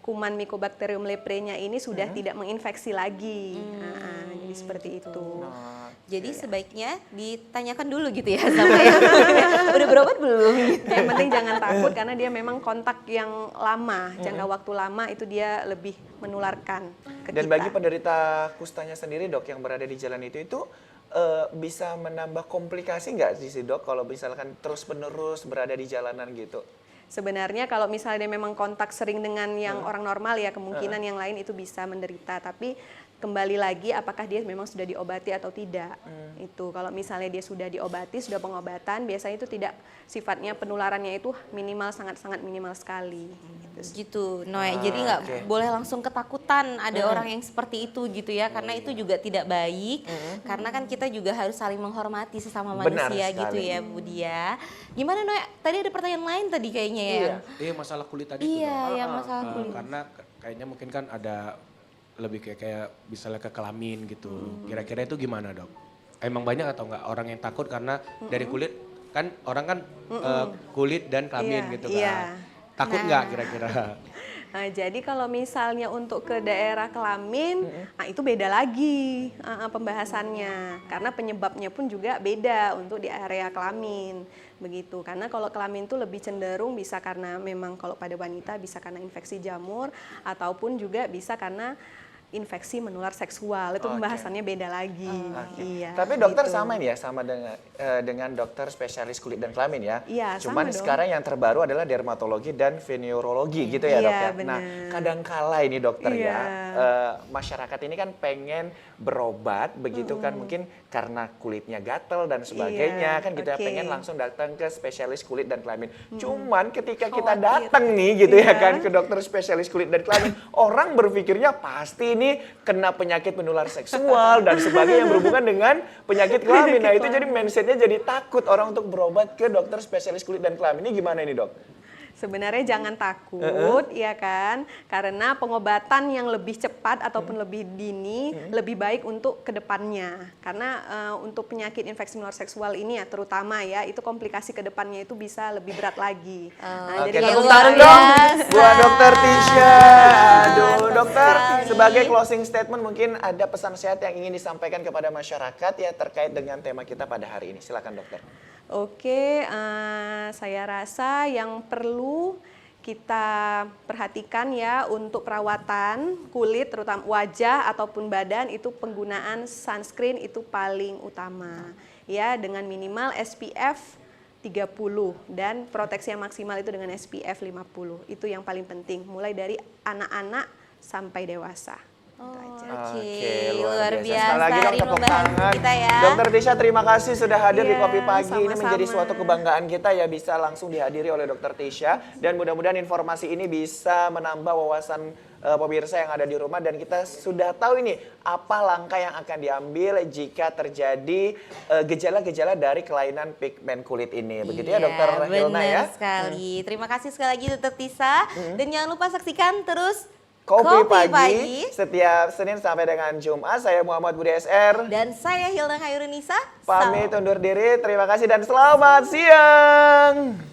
kuman Mycobacterium leprenya ini sudah tidak menginfeksi lagi. Jadi seperti itu. Jadi sebaiknya ditanyakan dulu gitu ya sama yang udah berobat belum? Gitu. Yang penting jangan takut karena dia memang kontak yang lama, jangka waktu lama itu dia lebih menularkan ke Dan kita. bagi penderita kustanya sendiri dok yang berada di jalan itu bisa menambah komplikasi nggak sih dok kalau misalkan terus-menerus berada di jalanan gitu? Sebenarnya kalau misalnya dia memang kontak sering dengan yang orang normal ya kemungkinan yang lain itu bisa menderita. Tapi kembali lagi apakah dia memang sudah diobati atau tidak. Itu kalau misalnya dia sudah diobati, sudah pengobatan, biasanya itu tidak sifatnya penularannya itu minimal sangat-sangat minimal sekali. Gitu, Noe. Jadi nggak oke. boleh langsung ketakutan ada orang yang seperti itu gitu ya, karena itu juga tidak baik. Karena kan kita juga harus saling menghormati sesama Benar manusia sekali. gitu ya, Budi ya. Gimana Noe? Tadi ada pertanyaan lain tadi kayaknya ya. Iya masalah kulit tadi Iya, tuh dok. yang masalah kulit. Karena kayaknya mungkin kan ada lebih kayak misalnya ke kelamin gitu. Kira-kira itu gimana dok? Emang banyak atau enggak orang yang takut karena dari kulit kan orang kan kulit dan kelamin Iya, gitu kan. iya. Takut nggak kira-kira? Nah, jadi kalau misalnya untuk ke daerah kelamin, nah itu beda lagi pembahasannya. Karena penyebabnya pun juga beda untuk di area kelamin. Begitu. Karena kalau kelamin itu lebih cenderung bisa karena memang kalau pada wanita bisa karena infeksi jamur ataupun juga bisa karena infeksi menular seksual. Itu Oke. pembahasannya beda lagi. Iya. Tapi dokter gitu. sama ini ya, sama dengan dokter spesialis kulit dan kelamin ya. Iya, Cuman sama dong. sekarang yang terbaru adalah dermatologi dan veneurologi gitu ya dok Iya, ya. benar. Nah kadangkala ini dokter ya, Iya. masyarakat ini kan pengen berobat begitu kan mungkin karena kulitnya gatel dan sebagainya Iya, kan kita oke. pengen langsung datang ke spesialis kulit dan kelamin. Cuman ketika kita Khawatir. datang nih gitu ya Iya. kan ke dokter spesialis kulit dan kelamin, orang berpikirnya pasti ini kena penyakit menular seksual dan sebagainya yang berhubungan dengan penyakit kelamin. Nah itu jadi mindsetnya jadi takut orang untuk berobat ke dokter spesialis kulit dan kelamin. Ini gimana ini dok? Sebenarnya jangan takut, ya kan? Karena pengobatan yang lebih cepat ataupun lebih dini lebih baik untuk kedepannya. Karena untuk penyakit infeksi menular seksual ini ya terutama ya itu komplikasi kedepannya itu bisa lebih berat lagi. Oke, jadi tepuk kalau tangan luar dong biasa. buat dokter Tisha. Aduh dokter, sebagai closing statement mungkin ada pesan sehat yang ingin disampaikan kepada masyarakat ya terkait dengan tema kita pada hari ini. Silakan dokter. Oke, saya rasa yang perlu kita perhatikan ya untuk perawatan kulit terutama wajah ataupun badan itu penggunaan sunscreen itu paling utama ya dengan minimal SPF 30 dan proteksi yang maksimal itu dengan SPF 50. Itu yang paling penting, mulai dari anak-anak sampai dewasa. Itu aja. Oke, luar biasa. Sekali lagi dong Rin tepuk membahagiakan tangan. kita ya. Dokter Desya terima kasih sudah hadir di Iya, Kopi Pagi. Ini menjadi sama-sama. suatu kebanggaan kita ya bisa langsung dihadiri oleh Dokter Desya. Dan mudah-mudahan informasi ini bisa menambah wawasan pemirsa yang ada di rumah. Dan kita sudah tahu ini apa langkah yang akan diambil jika terjadi gejala-gejala dari kelainan pigmen kulit ini. Begitu ya Dokter Hilna ya. Benar sekali. Terima kasih sekali lagi Dokter Tisa. Dan jangan lupa saksikan terus Kopi Pagi setiap Senin sampai dengan Jumat. Saya Muhammad Budi SR. Dan saya Hilna Khairunisa. Pamit undur diri. Terima kasih dan selamat siang.